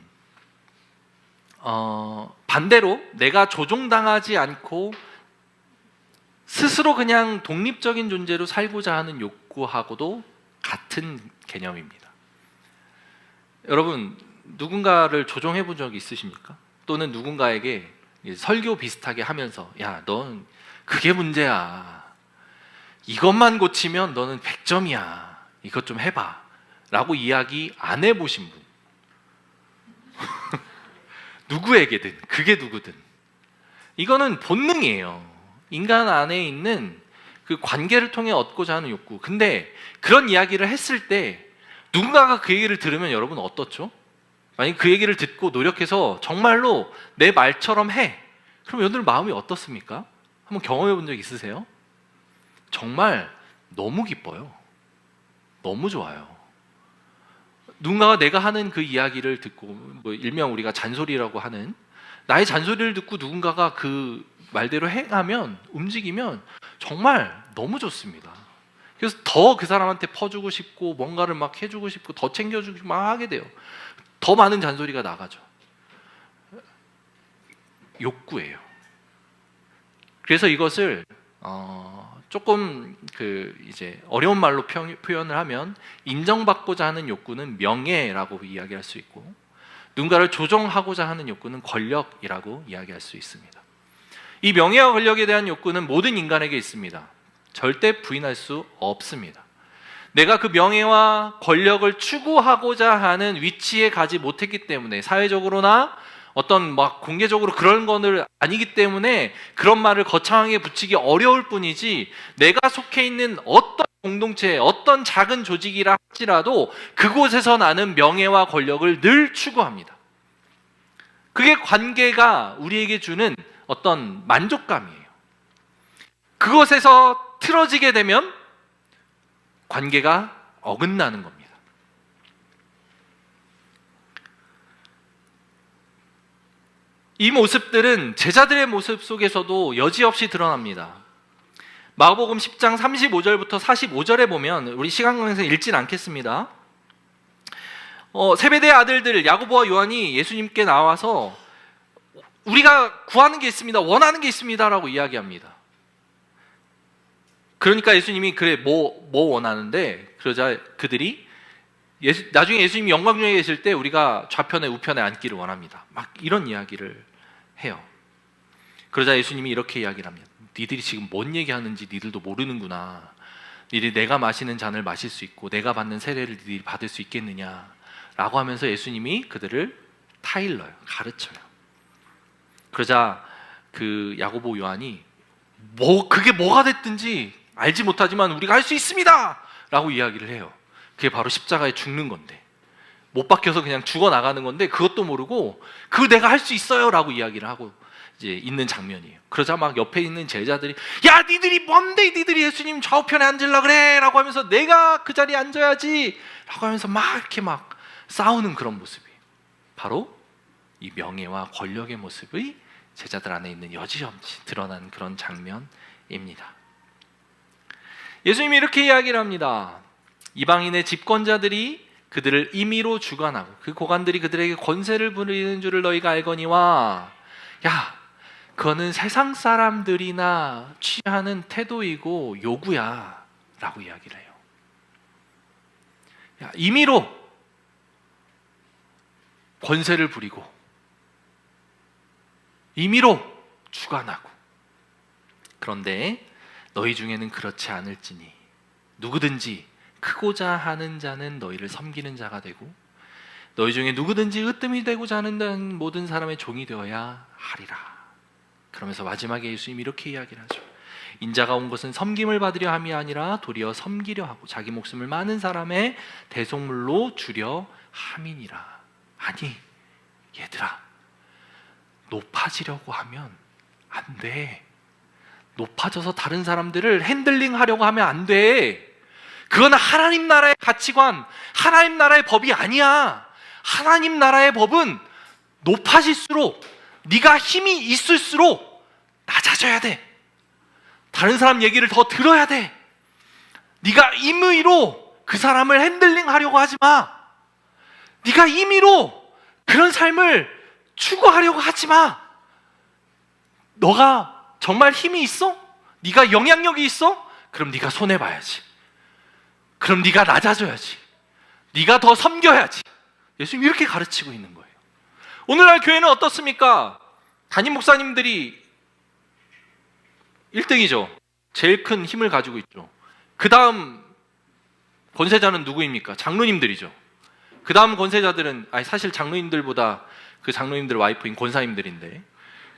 반대로 내가 조종당하지 않고 스스로 그냥 독립적인 존재로 살고자 하는 욕구하고도 같은 개념입니다. 여러분, 누군가를 조종해 본 적이 있으십니까? 또는 누군가에게 설교 비슷하게 하면서 야, 넌 그게 문제야, 이것만 고치면 너는 100점이야, 이것 좀 해봐 라고 이야기 안 해보신 분 누구에게든, 그게 누구든, 이거는 본능이에요. 인간 안에 있는 그 관계를 통해 얻고자 하는 욕구. 근데 그런 이야기를 했을 때 누군가가 그 얘기를 들으면 여러분 어떻죠? 만약 그 얘기를 듣고 노력해서 정말로 내 말처럼 해, 그럼 여러분 마음이 어떻습니까? 한번 경험해 본 적 있으세요? 정말 너무 기뻐요. 너무 좋아요. 누군가가 내가 하는 그 이야기를 듣고, 일명 우리가 잔소리라고 하는 나의 잔소리를 듣고 누군가가 그 말대로 행하면, 움직이면 정말 너무 좋습니다. 그래서 더 그 사람한테 퍼주고 싶고 뭔가를 막 해주고 싶고 더 챙겨주고 싶고 막 하게 돼요. 더 많은 잔소리가 나가죠. 욕구예요. 그래서 이것을 조금 이제 어려운 말로 표현을 하면, 인정받고자 하는 욕구는 명예라고 이야기할 수 있고, 누군가를 조종하고자 하는 욕구는 권력이라고 이야기할 수 있습니다. 이 명예와 권력에 대한 욕구는 모든 인간에게 있습니다. 절대 부인할 수 없습니다. 내가 그 명예와 권력을 추구하고자 하는 위치에 가지 못했기 때문에, 사회적으로나 어떤 막 공개적으로 그런 거는 아니기 때문에 그런 말을 거창하게 붙이기 어려울 뿐이지, 내가 속해 있는 어떤 공동체, 어떤 작은 조직이라 할지라도 그곳에서 나는 명예와 권력을 늘 추구합니다. 그게 관계가 우리에게 주는 어떤 만족감이에요. 그것에서 틀어지게 되면 관계가 어긋나는 겁니다. 이 모습들은 제자들의 모습 속에서도 여지없이 드러납니다. 마가복음 10장 35절부터 45절에 보면, 우리 시간 관계에서 읽진 않겠습니다. 세베대의 아들들 야고보와 요한이 예수님께 나와서 우리가 구하는 게 있습니다, 원하는 게 있습니다 라고 이야기합니다. 그러니까 예수님이 그래 뭐 원하는데, 그러자 그들이 나중에 예수님이 영광 중에 계실 때 우리가 좌편에 우편에 앉기를 원합니다, 막 이런 이야기를 해요. 그러자 예수님이 이렇게 이야기를 합니다. 니들이 지금 뭔 얘기하는지 니들도 모르는구나. 니들이 내가 마시는 잔을 마실 수 있고 내가 받는 세례를 니들이 받을 수 있겠느냐 라고 하면서 예수님이 그들을 타일러요, 가르쳐요. 그러자 그 야고보 요한이 그게 뭐가 됐든지 알지 못하지만 우리가 할 수 있습니다 라고 이야기를 해요. 그게 바로 십자가에 죽는 건데, 못 박혀서 그냥 죽어나가는 건데 그것도 모르고 그거 내가 할 수 있어요 라고 이야기를 하고 이제 있는 장면이에요. 그러자 막 옆에 있는 제자들이 야, 니들이 뭔데 니들이 예수님 좌우편에 앉으려고 그래 라고 하면서 내가 그 자리에 앉아야지 라고 하면서 막 이렇게 막 싸우는 그런 모습이에요. 바로 이 명예와 권력의 모습이 제자들 안에 있는 여지없이 드러나는 그런 장면입니다. 예수님이 이렇게 이야기를 합니다. 이방인의 집권자들이 그들을 임의로 주관하고 그 고관들이 그들에게 권세를 부리는 줄을 너희가 알거니와, 야, 그거는 세상 사람들이나 취하는 태도이고 요구야 라고 이야기를 해요. 야, 임의로 권세를 부리고 임의로 주관하고, 그런데 너희 중에는 그렇지 않을지니 누구든지 크고자 하는 자는 너희를 섬기는 자가 되고 너희 중에 누구든지 으뜸이 되고자 하는 모든 사람의 종이 되어야 하리라. 그러면서 마지막에 예수님이 이렇게 이야기를 하죠. 인자가 온 것은 섬김을 받으려 함이 아니라 도리어 섬기려 하고 자기 목숨을 많은 사람의 대속물로 주려 함이니라. 아니 얘들아, 높아지려고 하면 안 돼. 높아져서 다른 사람들을 핸들링 하려고 하면 안 돼. 그건 하나님 나라의 가치관, 하나님 나라의 법이 아니야. 하나님 나라의 법은 높아질수록, 네가 힘이 있을수록 낮아져야 돼. 다른 사람 얘기를 더 들어야 돼. 네가 임의로 그 사람을 핸들링 하려고 하지 마. 네가 임의로 그런 삶을 추구하려고 하지 마. 너가 정말 힘이 있어? 네가 영향력이 있어? 그럼 네가 손해봐야지. 그럼 네가 낮아져야지. 네가 더 섬겨야지. 예수님 이렇게 가르치고 있는 거예요. 오늘날 교회는 어떻습니까? 담임 목사님들이 1등이죠. 제일 큰 힘을 가지고 있죠. 그 다음 권세자는 누구입니까? 장로님들이죠. 그 다음 권세자들은 사실 장로님들보다 그 장로님들 와이프인 권사님들인데,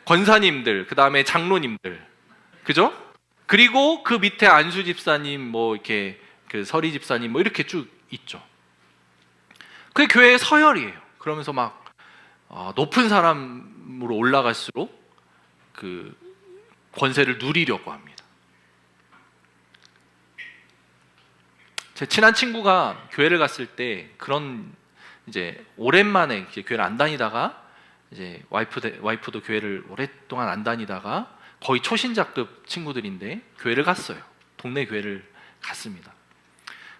권사님들, 그 다음에 장로님들, 그죠? 그리고 그 밑에 안수 집사님, 뭐 이렇게 그 서리 집사님, 뭐 이렇게 쭉 있죠. 그게 교회의 서열이에요. 그러면서 막 높은 사람으로 올라갈수록 그 권세를 누리려고 합니다. 제 친한 친구가 교회를 갔을 때 그런 이제 오랜만에 이제 교회를 안 다니다가 이제 와이프도 교회를 오랫동안 안 다니다가 거의 초신자급 친구들인데 교회를 갔어요. 동네 교회를 갔습니다.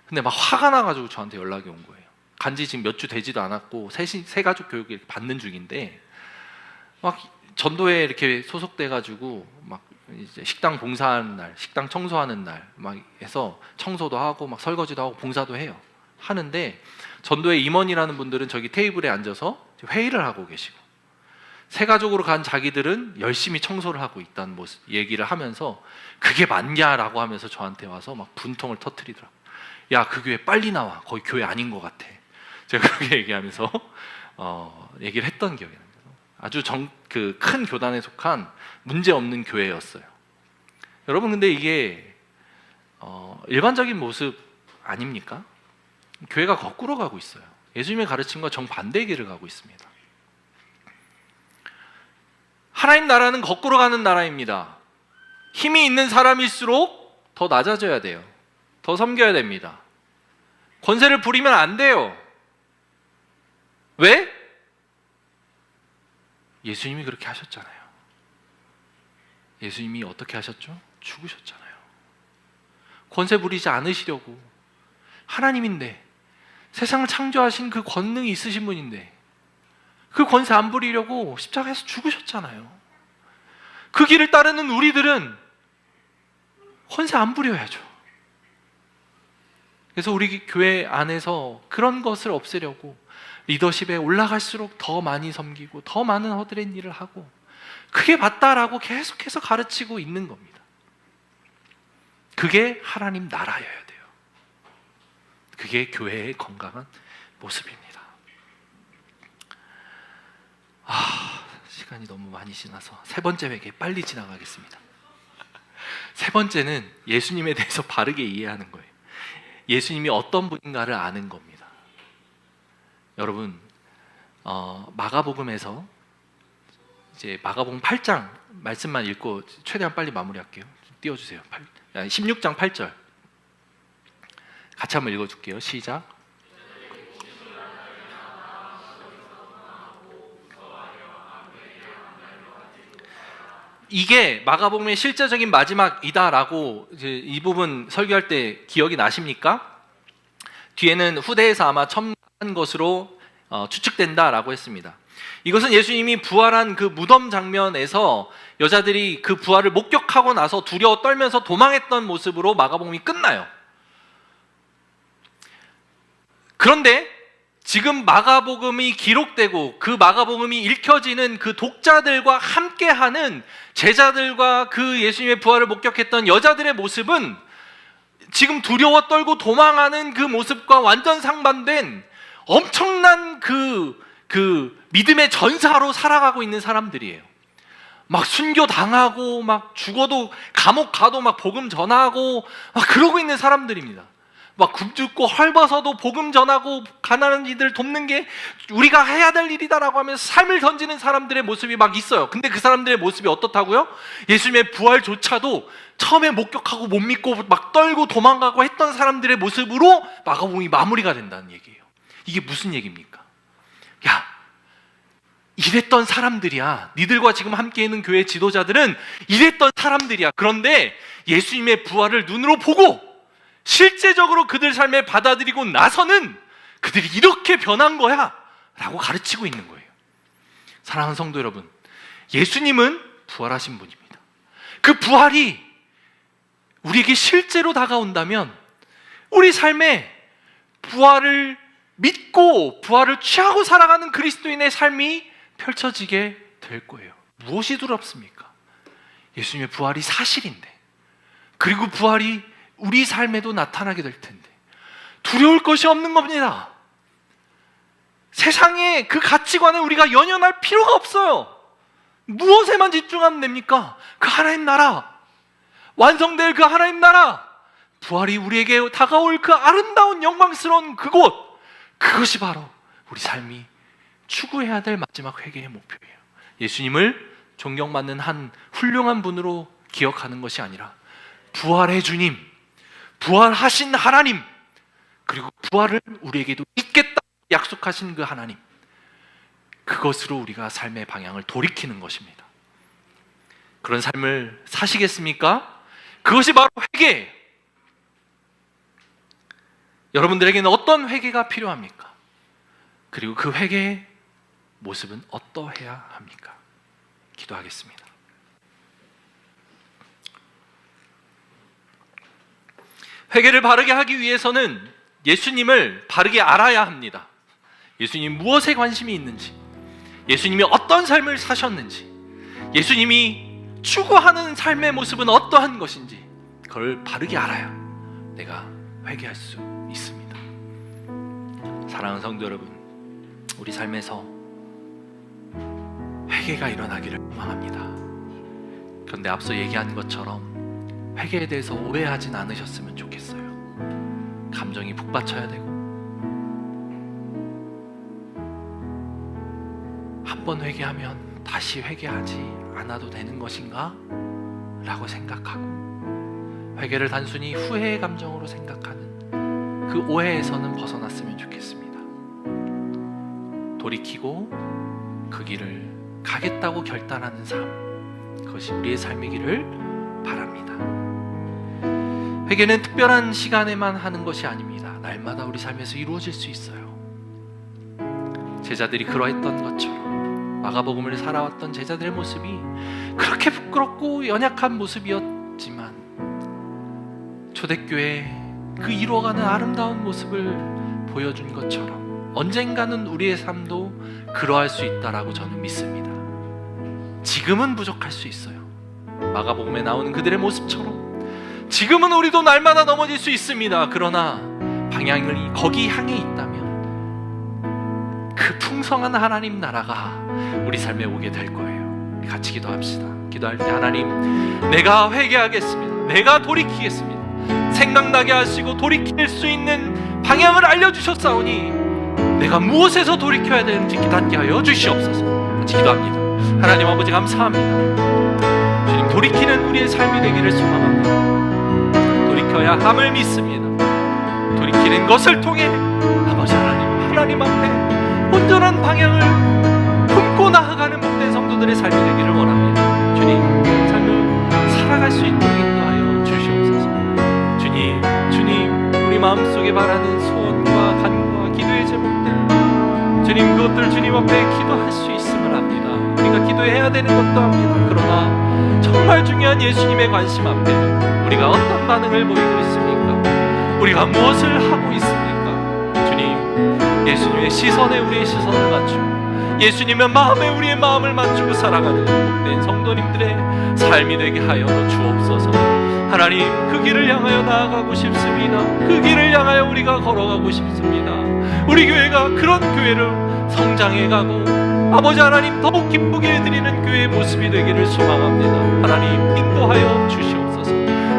근데 막 화가 나가지고 저한테 연락이 온 거예요. 간지 지금 몇 주 되지도 않았고 새 가족 교육을 받는 중인데 막 전도에 이렇게 소속돼가지고 막 이제 식당 봉사하는 날, 식당 청소하는 날 막 해서 청소도 하고 막 설거지도 하고 봉사도 해요. 하는데 전도의 임원이라는 분들은 저기 테이블에 앉아서 회의를 하고 계시고 새 가족으로 간 자기들은 열심히 청소를 하고 있다는 모습 얘기를 하면서 그게 맞냐라고 하면서 저한테 와서 막 분통을 터뜨리더라고요. 야, 그 교회 빨리 나와. 거기 교회 아닌 것 같아. 제가 그렇게 얘기하면서 얘기를 했던 기억이 납니다. 아주 그 큰 교단에 속한 문제 없는 교회였어요. 여러분, 근데 이게 일반적인 모습 아닙니까? 교회가 거꾸로 가고 있어요. 예수님의 가르침과 정반대의 길을 가고 있습니다. 하나님 나라는 거꾸로 가는 나라입니다. 힘이 있는 사람일수록 더 낮아져야 돼요. 더 섬겨야 됩니다. 권세를 부리면 안 돼요. 왜? 예수님이 그렇게 하셨잖아요. 예수님이 어떻게 하셨죠? 죽으셨잖아요. 권세 부리지 않으시려고. 하나님인데, 세상을 창조하신 그 권능이 있으신 분인데 그 권세 안 부리려고 십자가에서 죽으셨잖아요. 그 길을 따르는 우리들은 권세 안 부려야죠. 그래서 우리 교회 안에서 그런 것을 없애려고 리더십에 올라갈수록 더 많이 섬기고 더 많은 허드렛 일을 하고 그게 맞다라고 계속해서 가르치고 있는 겁니다. 그게 하나님 나라여야 돼요. 그게 교회의 건강한 모습입니다. 시간이 너무 많이 지나서 세 번째 회개 빨리 지나가겠습니다. 세 번째는 예수님에 대해서 바르게 이해하는 거예요. 예수님이 어떤 분인가를 아는 겁니다. 여러분, 마가복음에서 이제 마가복음 8장 말씀만 읽고 최대한 빨리 마무리할게요. 띄워주세요. 16장 8절 같이 한번 읽어줄게요. 시작. 이게 마가복음의 실제적인 마지막이다라고 이제 이 부분 설교할 때 기억이 나십니까? 뒤에는 후대에서 아마 첨가한 것으로 추측된다라고 했습니다. 이것은 예수님이 부활한 그 무덤 장면에서 여자들이 그 부활을 목격하고 나서 두려워 떨면서 도망했던 모습으로 마가복음이 끝나요. 그런데 지금 마가복음이 기록되고 그 마가복음이 읽혀지는 그 독자들과 함께하는 제자들과 그 예수님의 부활을 목격했던 여자들의 모습은 지금 두려워 떨고 도망하는 그 모습과 완전 상반된 엄청난 그 믿음의 전사로 살아가고 있는 사람들이에요. 막 순교 당하고 막 죽어도 감옥 가도 막 복음 전하고 막 그러고 있는 사람들입니다. 막 굶죽고 헐벗어도 복음 전하고 가난한 이들 돕는 게 우리가 해야 될 일이다라고 하면서 삶을 던지는 사람들의 모습이 막 있어요. 근데 그 사람들의 모습이 어떻다고요? 예수님의 부활조차도 처음에 목격하고 못 믿고 막 떨고 도망가고 했던 사람들의 모습으로 마가복음이 마무리가 된다는 얘기예요. 이게 무슨 얘기입니까? 야, 이랬던 사람들이야. 니들과 지금 함께 있는 교회 지도자들은 이랬던 사람들이야. 그런데 예수님의 부활을 눈으로 보고 실제적으로 그들 삶에 받아들이고 나서는 그들이 이렇게 변한 거야 라고 가르치고 있는 거예요. 사랑하는 성도 여러분, 예수님은 부활하신 분입니다. 그 부활이 우리에게 실제로 다가온다면 우리 삶에 부활을 믿고 부활을 취하고 살아가는 그리스도인의 삶이 펼쳐지게 될 거예요. 무엇이 두렵습니까? 예수님의 부활이 사실인데, 그리고 부활이 우리 삶에도 나타나게 될 텐데 두려울 것이 없는 겁니다. 세상의 그 가치관에 우리가 연연할 필요가 없어요. 무엇에만 집중하면 됩니까? 그 하나님 나라, 완성될 그 하나님 나라, 부활이 우리에게 다가올 그 아름다운 영광스러운 그곳, 그것이 바로 우리 삶이 추구해야 될 마지막 회개의 목표예요. 예수님을 존경받는 한 훌륭한 분으로 기억하는 것이 아니라 부활의 주님, 부활하신 하나님, 그리고 부활을 우리에게도 있겠다 약속하신 그 하나님, 그것으로 우리가 삶의 방향을 돌이키는 것입니다. 그런 삶을 사시겠습니까? 그것이 바로 회개예요. 여러분들에게는 어떤 회개가 필요합니까? 그리고 그 회개의 모습은 어떠해야 합니까? 기도하겠습니다. 회개를 바르게 하기 위해서는 예수님을 바르게 알아야 합니다. 예수님이 무엇에 관심이 있는지, 예수님이 어떤 삶을 사셨는지, 예수님이 추구하는 삶의 모습은 어떠한 것인지, 그걸 바르게 알아야 내가 회개할 수 있습니다. 사랑하는 성도 여러분, 우리 삶에서 회개가 일어나기를 소망합니다. 그런데 앞서 얘기한 것처럼 회개에 대해서 오해하진 않으셨으면 좋겠어요. 감정이 북받쳐야 되고, 한 번 회개하면 다시 회개하지 않아도 되는 것인가? 라고 생각하고, 회개를 단순히 후회의 감정으로 생각하는 그 오해에서는 벗어났으면 좋겠습니다. 돌이키고 그 길을 가겠다고 결단하는 삶, 그것이 우리의 삶이기를 바랍니다. 회개는 특별한 시간에만 하는 것이 아닙니다. 날마다 우리 삶에서 이루어질 수 있어요. 제자들이 그러했던 것처럼 마가복음을 살아왔던 제자들의 모습이 그렇게 부끄럽고 연약한 모습이었지만 초대교회 그 이루어가는 아름다운 모습을 보여준 것처럼 언젠가는 우리의 삶도 그러할 수 있다라고 저는 믿습니다. 지금은 부족할 수 있어요. 마가복음에 나오는 그들의 모습처럼 지금은 우리도 날마다 넘어질 수 있습니다. 그러나 방향이 거기 향해 있다면 그 풍성한 하나님 나라가 우리 삶에 오게 될 거예요. 우리 같이 기도합시다. 기도할 때 하나님, 내가 회개하겠습니다. 내가 돌이키겠습니다. 생각나게 하시고 돌이킬 수 있는 방향을 알려주셨사오니 내가 무엇에서 돌이켜야 되는지 깨닫게 하여 주시옵소서. 같이 기도합니다. 하나님 아버지 감사합니다. 주님, 돌이키는 우리의 삶이 되기를 소망합니다. 돌이켜야 함을 믿습니다. 돌이키는 것을 통해 아버지 하나님 앞에 온전한 방향을 품고 나아가는 복된 성도들의 삶이 되기를 원합니다. 주님, 삶을 살아갈 수 있도록 인도하여 주시옵소서. 주님, 우리 마음속에 바라는 소원과 간구와 기도의 제목들, 주님, 그것들 주님 앞에 기도할 수 있음을 압니다. 우리가 기도해야 되는 것도 압니다. 그러나 정말 중요한 예수님의 관심 앞에 우리가 어떤 반응을 보이고 있습니까? 우리가 무엇을 하고 있습니까? 주님, 예수님의 시선에 우리의 시선을 맞추고 예수님의 마음에 우리의 마음을 맞추고 살아가는 복된 성도님들의 삶이 되게 하여 주옵소서. 하나님, 그 길을 향하여 나아가고 싶습니다. 그 길을 향하여 우리가 걸어가고 싶습니다. 우리 교회가 그런 교회를 성장해가고 아버지 하나님 더욱 기쁘게 해드리는 교회의 모습이 되기를 소망합니다. 하나님, 인도하여 주시옵소서.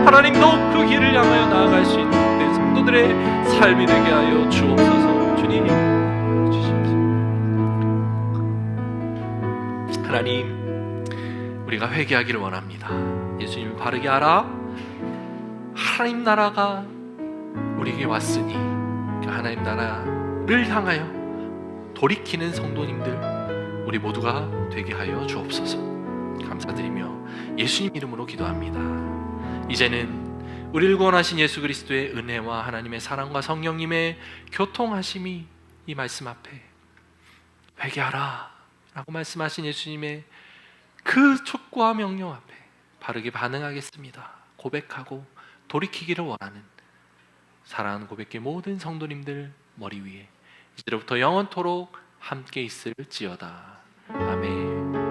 하나님, 더욱 그 길을 향하여 나아갈 수 있는 복된 성도들의 삶이 되게 하여 주옵소서. 주님 주시옵소서. 하나님, 우리가 회개하기를 원합니다. 예수님을 바르게 알아 하나님 나라가 우리에게 왔으니 그 하나님 나라를 향하여 돌이키는 성도님들 우리 모두가 되게 하여 주옵소서. 감사드리며 예수님 이름으로 기도합니다. 이제는 우리를 구원하신 예수 그리스도의 은혜와 하나님의 사랑과 성령님의 교통하심이 이 말씀 앞에 회개하라 라고 말씀하신 예수님의 그 촉구와 명령 앞에 바르게 반응하겠습니다. 고백하고 돌이키기를 원하는 사랑하는 고백의 모든 성도님들 머리 위에 이제로부터 영원토록 함께 있을지어다. 아멘.